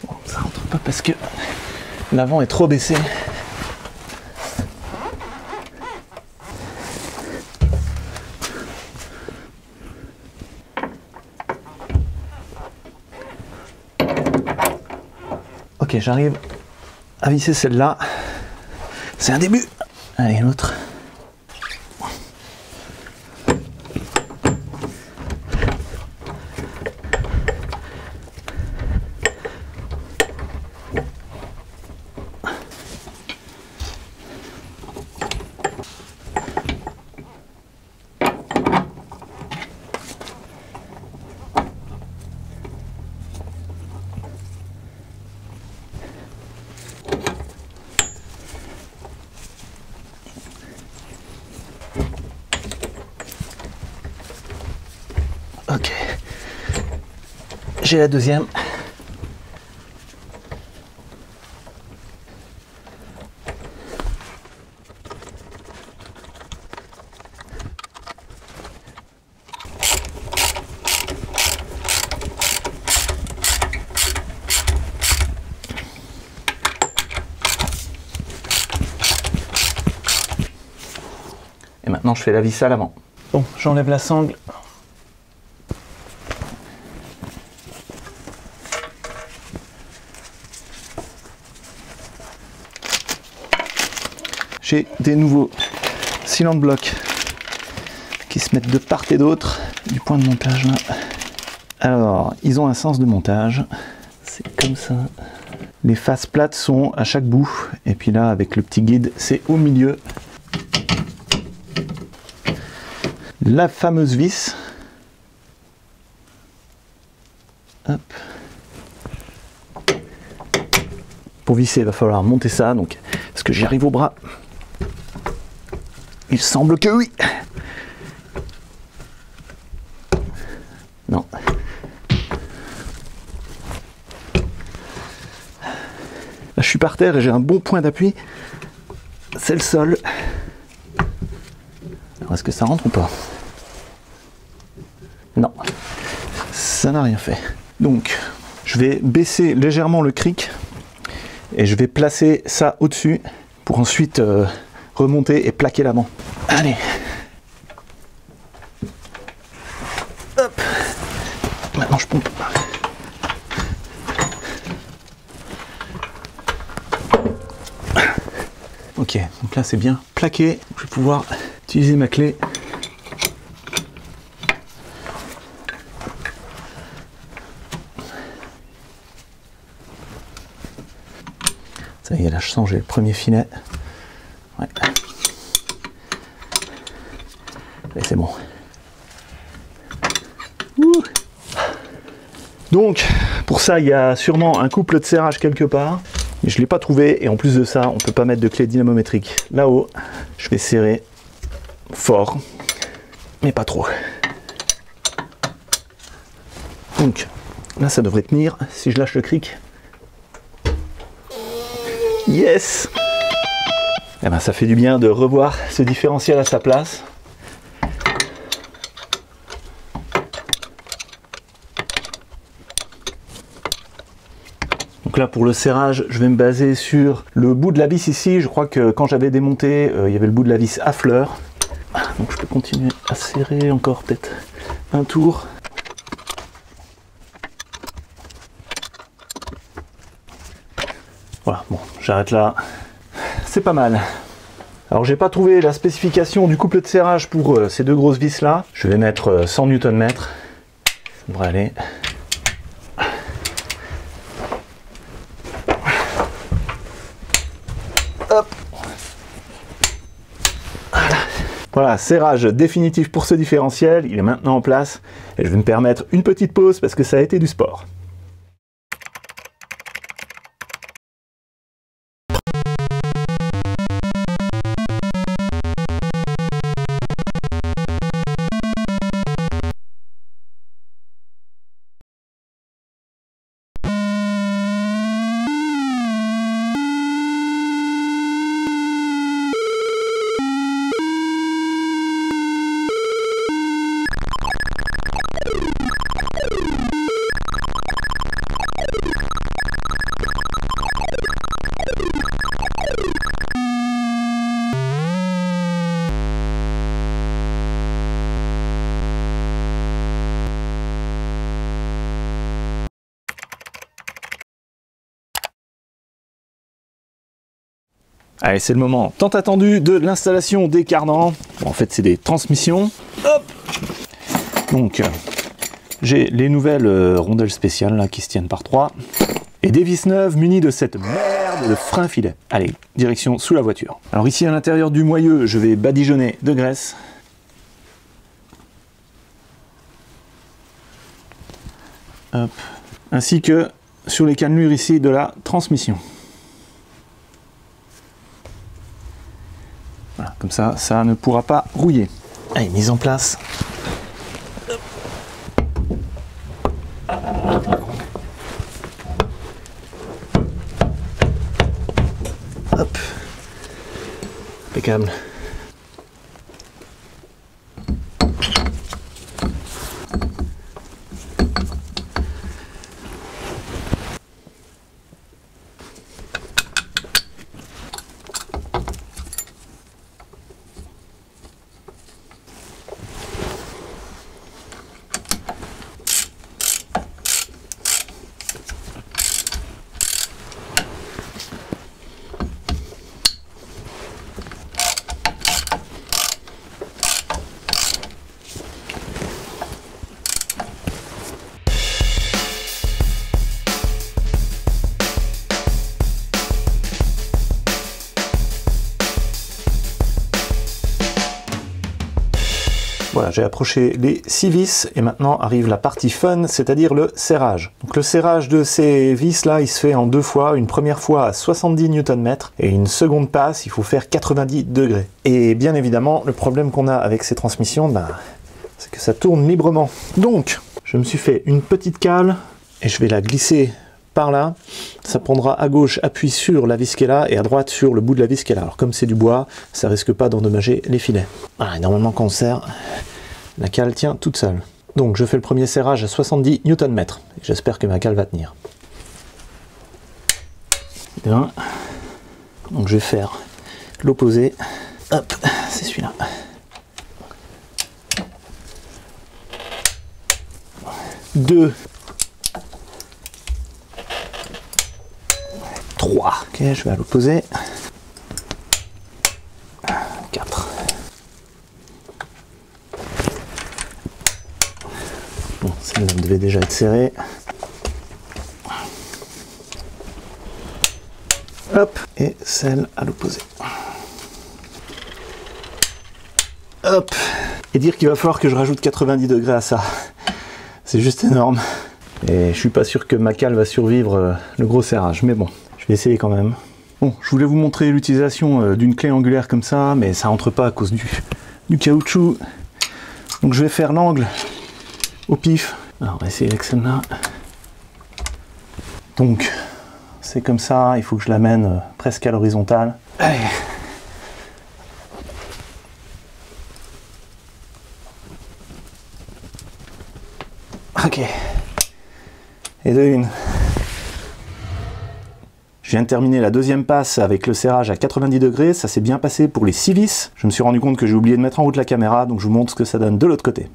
Bon, ça rentre pas parce que l'avant est trop baissé. Ok, j'arrive à visser celle-là. C'est un début. Allez, l'autre. Ok, j'ai la deuxième. Et maintenant je fais la vis à l'avant. Bon, j'enlève la sangle. J'ai des nouveaux cylindres blocs qui se mettent de part et d'autre du point de montage là. Alors, ils ont un sens de montage. C'est comme ça. Les faces plates sont à chaque bout. Et puis là, avec le petit guide, c'est au milieu. La fameuse vis. Hop. Pour visser, il va falloir monter ça. Donc, est-ce que j'y arrive au bras? Il semble que oui. Non. Là, je suis par terre et j'ai un bon point d'appui. C'est le sol. Alors, est-ce que ça rentre ou pas? Non. Ça n'a rien fait. Donc, je vais baisser légèrement le cric et je vais placer ça au-dessus pour ensuite remonter et plaquer l'avant. Allez. Hop. Maintenant je pompe. Ok, donc là c'est bien plaqué. Je vais pouvoir utiliser ma clé. Ça y est, là je sens j'ai le premier filet. Ouais. Et c'est bon. Ouh. Donc, pour ça, il y a sûrement un couple de serrage quelque part. Mais je ne l'ai pas trouvé. Et en plus de ça, on ne peut pas mettre de clé dynamométrique. Là-haut, je vais serrer fort, mais pas trop. Donc, là, ça devrait tenir. Si je lâche le cric. Yes! Eh ben, ça fait du bien de revoir ce différentiel à sa place. Donc là pour le serrage, je vais me baser sur le bout de la vis ici. Je crois que quand j'avais démonté, il y avait le bout de la vis à fleur. Donc je peux continuer à serrer encore peut-être un tour. Voilà, bon, j'arrête là. C'est pas mal. Alors j'ai pas trouvé la spécification du couple de serrage pour ces deux grosses vis là. Je vais mettre 100 Nm. Ça devrait aller. Hop. Voilà, serrage définitif pour ce différentiel. Il est maintenant en place. Et je vais me permettre une petite pause parce que ça a été du sport. Allez, c'est le moment tant attendu de l'installation des cardans. Bon, en fait, c'est des transmissions. Hop. Donc, j'ai les nouvelles rondelles spéciales là, qui se tiennent par 3. Et des vis neuves munies de cette merde de frein filet. Allez, direction sous la voiture. Alors ici, à l'intérieur du moyeu, je vais badigeonner de graisse. Hop. Ainsi que sur les cannelures ici de la transmission. Voilà, comme ça, ça ne pourra pas rouiller. Allez, mise en place. Hop. Impeccable. Voilà, j'ai approché les 6 vis et maintenant arrive la partie fun, c'est-à-dire le serrage. Donc le serrage de ces vis là, il se fait en 2 fois. Une première fois à 70 Nm et une seconde passe, il faut faire 90 degrés. Et bien évidemment, le problème qu'on a avec ces transmissions, c'est que ça tourne librement. Donc, je me suis fait une petite cale et je vais la glisser par là. Ça prendra à gauche appui sur la vis qui est là et à droite sur le bout de la vis qui est là. Alors comme c'est du bois, ça risque pas d'endommager les filets. Voilà, et normalement quand on serre, la cale tient toute seule. Donc je fais le premier serrage à 70 Nm. J'espère que ma cale va tenir. Bien. Donc je vais faire l'opposé. Hop, c'est celui-là. 2. 3. Ok, je vais à l'opposé. 4. Bon, celle-là devait déjà être serrée. Hop, et celle à l'opposé. Hop. Et dire qu'il va falloir que je rajoute 90 degrés à ça. C'est juste énorme. Et je suis pas sûr que ma cale va survivre le gros serrage, mais bon. Je vais essayer quand même. Bon, je voulais vous montrer l'utilisation d'une clé angulaire comme ça, mais ça rentre pas à cause du caoutchouc. Donc je vais faire l'angle au pif. Alors on va essayer avec celle-là. Donc c'est comme ça, il faut que je l'amène presque à l'horizontale. Allez. Ok. Et de une. Je viens de terminer la deuxième passe avec le serrage à 90 degrés, ça s'est bien passé pour les 6 vis. Je me suis rendu compte que j'ai oublié de mettre en route la caméra, donc je vous montre ce que ça donne de l'autre côté.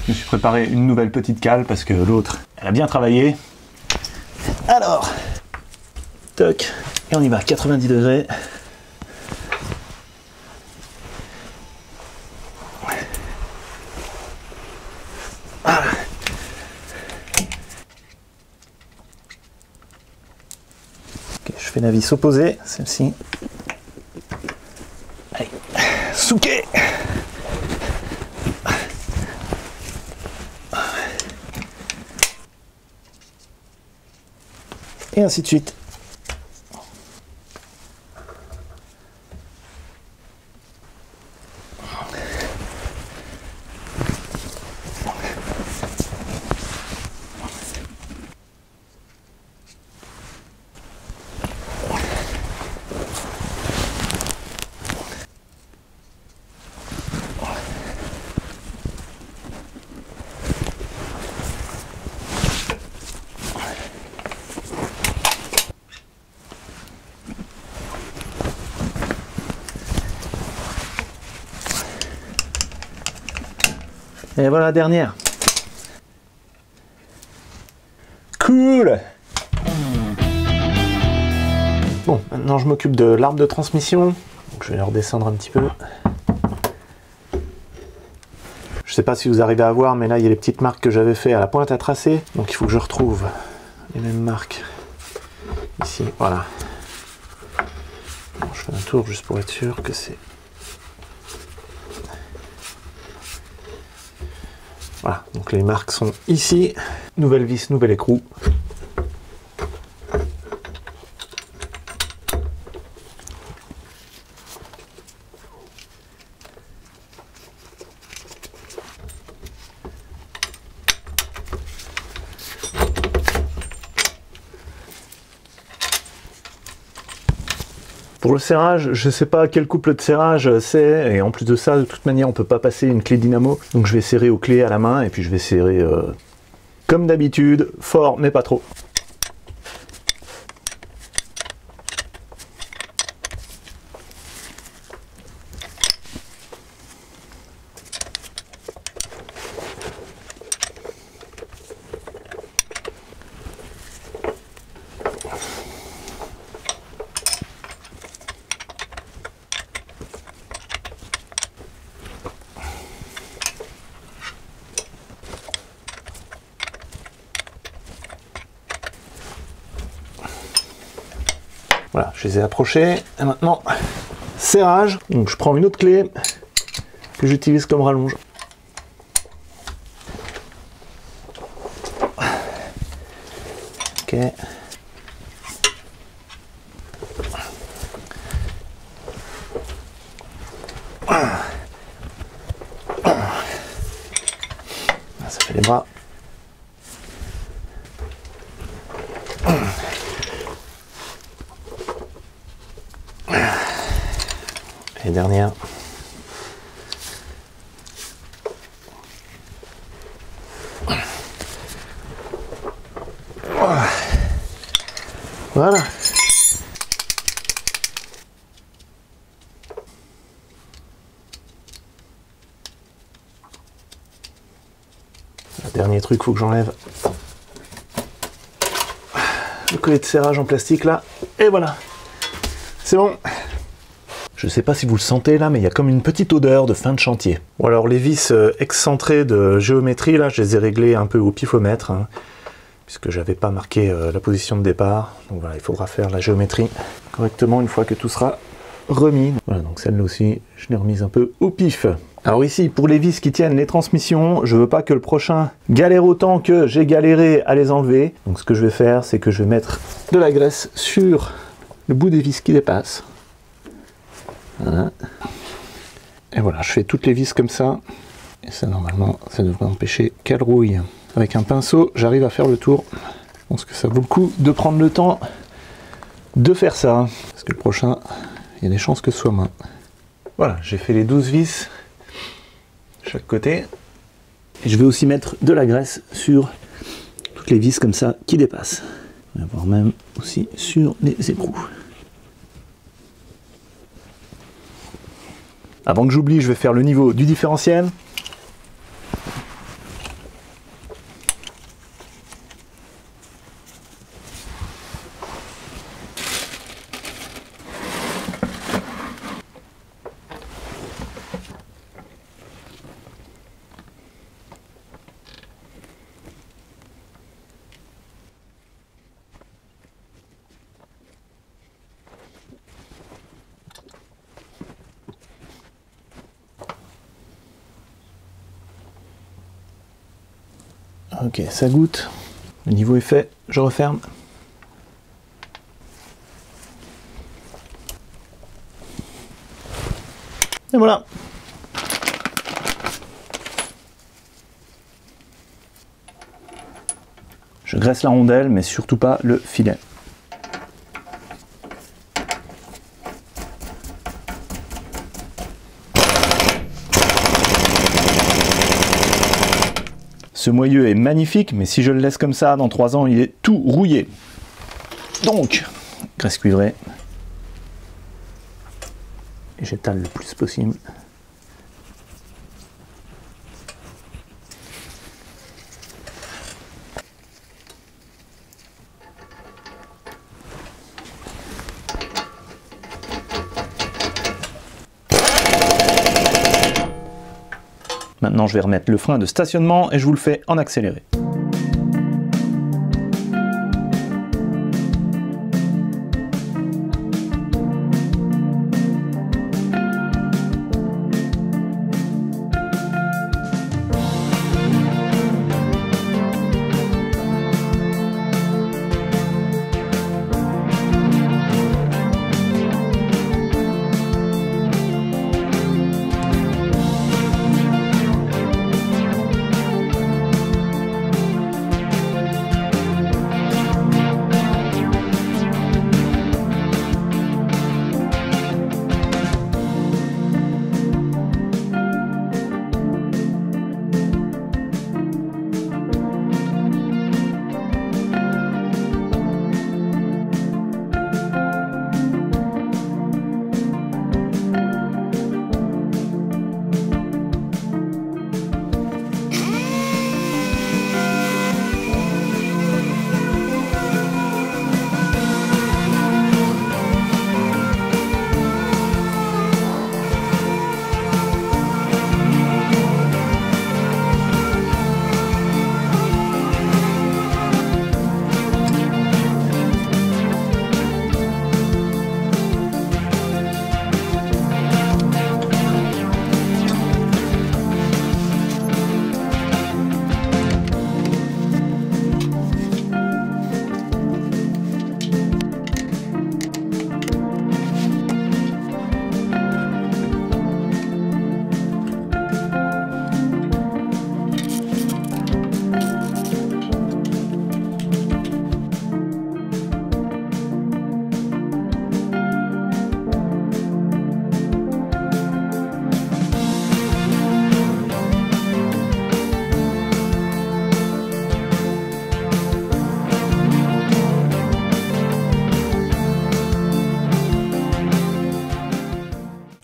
Je me suis préparé une nouvelle petite cale parce que l'autre, elle a bien travaillé. Alors, toc, et on y va, 90 degrés. Voilà. Ok, je fais la vis opposée, celle-ci. Allez, souquet. Et ainsi de suite. Et voilà la dernière. Cool! Bon, maintenant je m'occupe de l'arbre de transmission. Donc je vais le redescendre un petit peu. Je sais pas si vous arrivez à voir, mais là il y a les petites marques que j'avais fait à la pointe à tracer. Donc il faut que je retrouve les mêmes marques. Ici, voilà. Bon, je fais un tour juste pour être sûr que c'est... Voilà, donc les marques sont ici. Nouvelle vis, nouvel écrou. Pour le serrage, je sais pas quel couple de serrage c'est, et en plus de ça, de toute manière, on peut pas passer une clé dynamo, donc je vais serrer aux clés à la main, et puis je vais serrer comme d'habitude, fort mais pas trop. Voilà, je les ai approchés. Et maintenant, serrage. Donc je prends une autre clé que j'utilise comme rallonge. Ok. Ça fait les bras. Et dernière. Voilà. Le dernier truc, faut que j'enlève le collet de serrage en plastique là. Et voilà. C'est bon. Je sais pas si vous le sentez là, mais il y a comme une petite odeur de fin de chantier. Bon alors les vis excentrées de géométrie là, je les ai réglées un peu au pifomètre, hein, puisque j'avais pas marqué la position de départ. Donc voilà, il faudra faire la géométrie correctement une fois que tout sera remis. Voilà, donc celle-là aussi, je l'ai remise un peu au pif. Alors ici, pour les vis qui tiennent les transmissions, je veux pas que le prochain galère autant que j'ai galéré à les enlever. Donc ce que je vais faire, c'est que je vais mettre de la graisse sur le bout des vis qui dépassent. Voilà. Et voilà, je fais toutes les vis comme ça. Et ça, normalement, ça devrait empêcher qu'elle rouille. Avec un pinceau, j'arrive à faire le tour. Je pense que ça vaut le coup de prendre le temps de faire ça. Parce que le prochain, il y a des chances que ce soit moins. Voilà, j'ai fait les 12 vis de chaque côté. Et je vais aussi mettre de la graisse sur toutes les vis comme ça qui dépassent. Voire même aussi sur les écrous. Avant que j'oublie, je vais faire le niveau du différentiel. Ok, ça goûte. Le niveau est fait, je referme. Et voilà. Je graisse la rondelle, mais surtout pas le filet. Ce moyeu est magnifique, mais si je le laisse comme ça, dans 3 ans, il est tout rouillé. Donc, graisse cuivrée. Et j'étale le plus possible. Maintenant je vais remettre le frein de stationnement et je vous le fais en accéléré.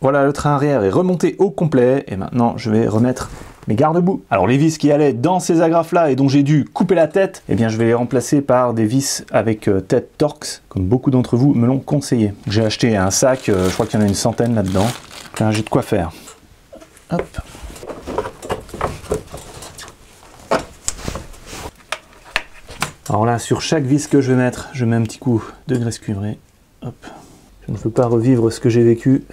Voilà, le train arrière est remonté au complet et maintenant je vais remettre mes garde-boue. Alors les vis qui allaient dans ces agrafes là et dont j'ai dû couper la tête, eh bien je vais les remplacer par des vis avec tête Torx, comme beaucoup d'entre vous me l'ont conseillé. J'ai acheté un sac, je crois qu'il y en a une centaine là-dedans. Là j'ai de quoi faire. Hop. Alors là, sur chaque vis que je vais mettre, je mets un petit coup de graisse cuivrée. Hop. Je ne veux pas revivre ce que j'ai vécu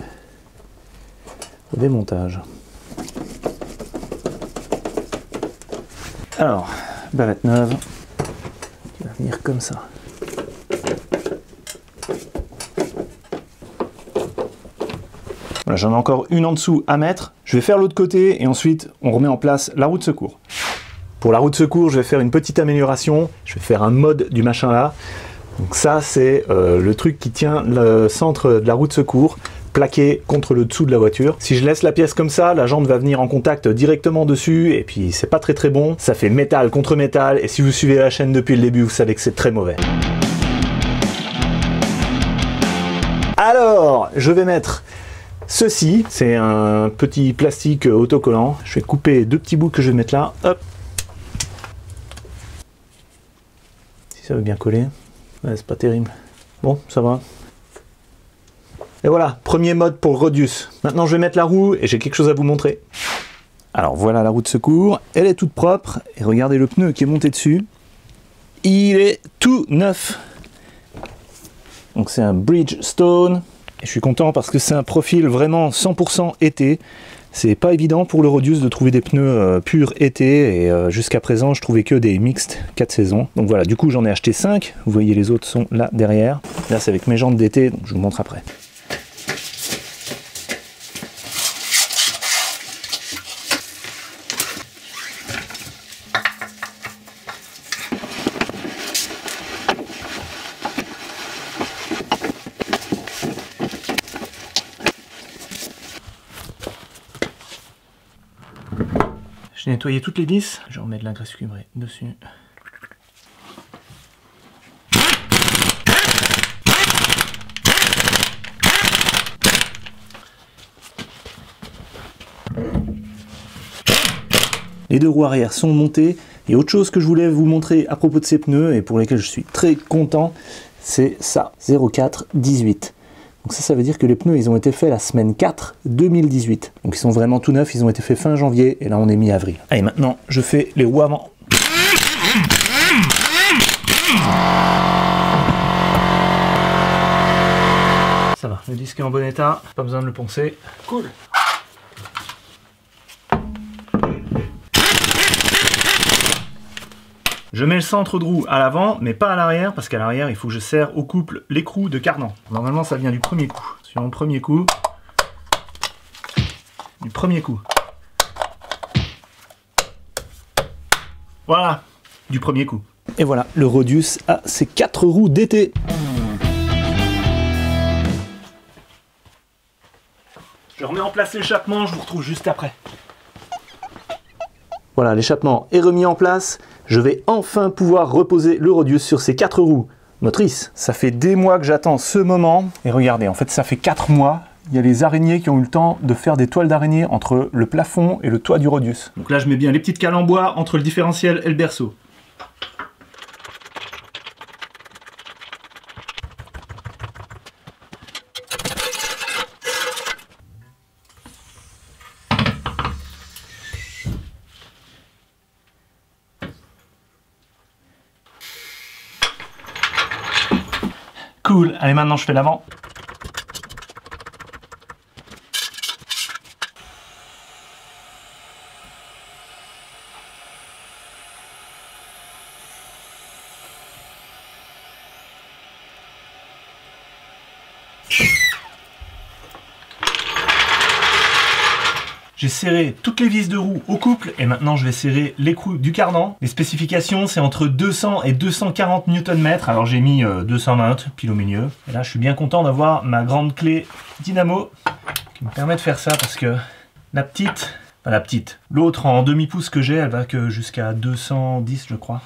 au démontage. Alors, bavette neuve, qui va venir comme ça. Voilà, j'en ai encore une en dessous à mettre. Je vais faire l'autre côté et ensuite on remet en place la roue de secours. Pour la roue de secours, je vais faire une petite amélioration. Je vais faire un mode du machin là. Donc ça, c'est le truc qui tient le centre de la roue de secours, plaqué contre le dessous de la voiture. Si je laisse la pièce comme ça, la jambe va venir en contact directement dessus et puis c'est pas très bon. Ça fait métal contre métal et si vous suivez la chaîne depuis le début, vous savez que c'est très mauvais. Alors, je vais mettre ceci. C'est un petit plastique autocollant. Je vais couper deux petits bouts que je vais mettre là. Hop. Si ça veut bien coller. Ouais, c'est pas terrible. Bon, ça va. Et voilà, premier mode pour Rodius. Maintenant, je vais mettre la roue et j'ai quelque chose à vous montrer. Alors, voilà la roue de secours. Elle est toute propre. Et regardez le pneu qui est monté dessus. Il est tout neuf. Donc, c'est un Bridgestone. Et je suis content parce que c'est un profil vraiment 100% été. C'est pas évident pour le Rodius de trouver des pneus purs été et jusqu'à présent je trouvais que des mixtes 4 saisons. Donc voilà, du coup j'en ai acheté 5, vous voyez les autres sont là derrière. Là c'est avec mes jantes d'été, donc je vous montre après. J'ai nettoyé toutes les vis, je remets de la graisse cuivrée dessus. Les deux roues arrière sont montées. Et autre chose que je voulais vous montrer à propos de ces pneus et pour lesquels je suis très content, c'est ça, 0418. Donc ça veut dire que les pneus, ils ont été faits la semaine 4 2018. Donc ils sont vraiment tout neufs, ils ont été faits fin janvier, et là on est mi-avril. Allez, maintenant, je fais les roues avant. Ça va, le disque est en bon état, pas besoin de le poncer. Cool. Je mets le centre de roue à l'avant, mais pas à l'arrière, parce qu'à l'arrière, il faut que je serre au couple l'écrou de cardan. Normalement, ça vient du premier coup. Sur mon premier coup. Du premier coup. Voilà, du premier coup. Et voilà, le Rodius a ses 4 roues d'été. Je remets en place l'échappement, je vous retrouve juste après. Voilà, l'échappement est remis en place. Je vais enfin pouvoir reposer le Rodius sur ses 4 roues motrices. Ça fait des mois que j'attends ce moment. Et regardez, en fait, ça fait 4 mois. Il y a les araignées qui ont eu le temps de faire des toiles d'araignée entre le plafond et le toit du Rodius. Donc là, je mets bien les petites cales en bois entre le différentiel et le berceau. Cool, allez maintenant je fais l'avant. J'ai serré toutes les vis de roue au couple et maintenant je vais serrer l'écrou du cardan. Les spécifications, c'est entre 200 et 240 Nm. Alors j'ai mis 220 pile au milieu. Et là je suis bien content d'avoir ma grande clé dynamo qui me permet de faire ça parce que l'autre en demi-pouce que j'ai, elle va que jusqu'à 210 je crois.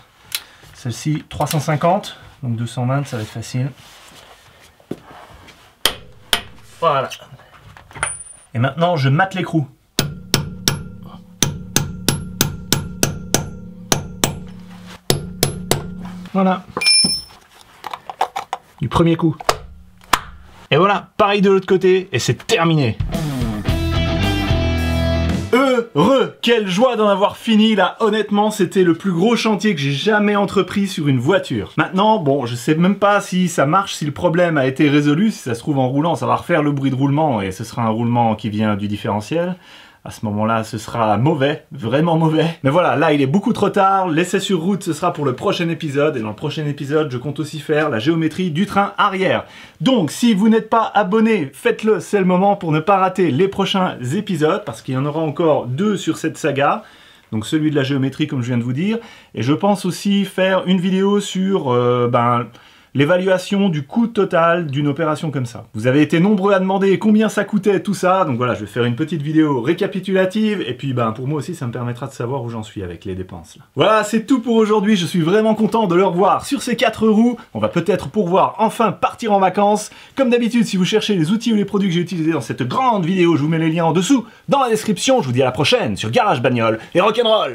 Celle-ci 350, donc 220 ça va être facile. Voilà. Et maintenant je mate l'écrou. Voilà. Du premier coup. Et voilà, pareil de l'autre côté, et c'est terminé. Heureux! Quelle joie d'en avoir fini là, honnêtement c'était le plus gros chantier que j'ai jamais entrepris sur une voiture. Maintenant, bon, je sais même pas si ça marche, si le problème a été résolu, si ça se trouve en roulant, ça va refaire le bruit de roulement et ce sera un roulement qui vient du différentiel. À ce moment-là, ce sera mauvais, vraiment mauvais. Mais voilà, là, il est beaucoup trop tard. L'essai sur route, ce sera pour le prochain épisode. Et dans le prochain épisode, je compte aussi faire la géométrie du train arrière. Donc, si vous n'êtes pas abonné, faites-le. C'est le moment pour ne pas rater les prochains épisodes, parce qu'il y en aura encore 2 sur cette saga. Donc, celui de la géométrie, comme je viens de vous dire. Et je pense aussi faire une vidéo sur l'évaluation du coût total d'une opération comme ça. Vous avez été nombreux à demander combien ça coûtait tout ça, donc voilà, je vais faire une petite vidéo récapitulative, et puis pour moi aussi ça me permettra de savoir où j'en suis avec les dépenses là. Voilà, c'est tout pour aujourd'hui, je suis vraiment content de le revoir sur ces 4 roues. On va peut-être pouvoir enfin partir en vacances. Comme d'habitude, si vous cherchez les outils ou les produits que j'ai utilisés dans cette grande vidéo, je vous mets les liens en dessous, dans la description. Je vous dis à la prochaine sur Garage Bagnole et Rock'n'Roll.